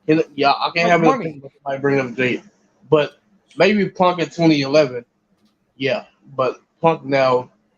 And I can't have money. anything somebody bring up Jade, but maybe Punk in 2011, yeah. But Punk now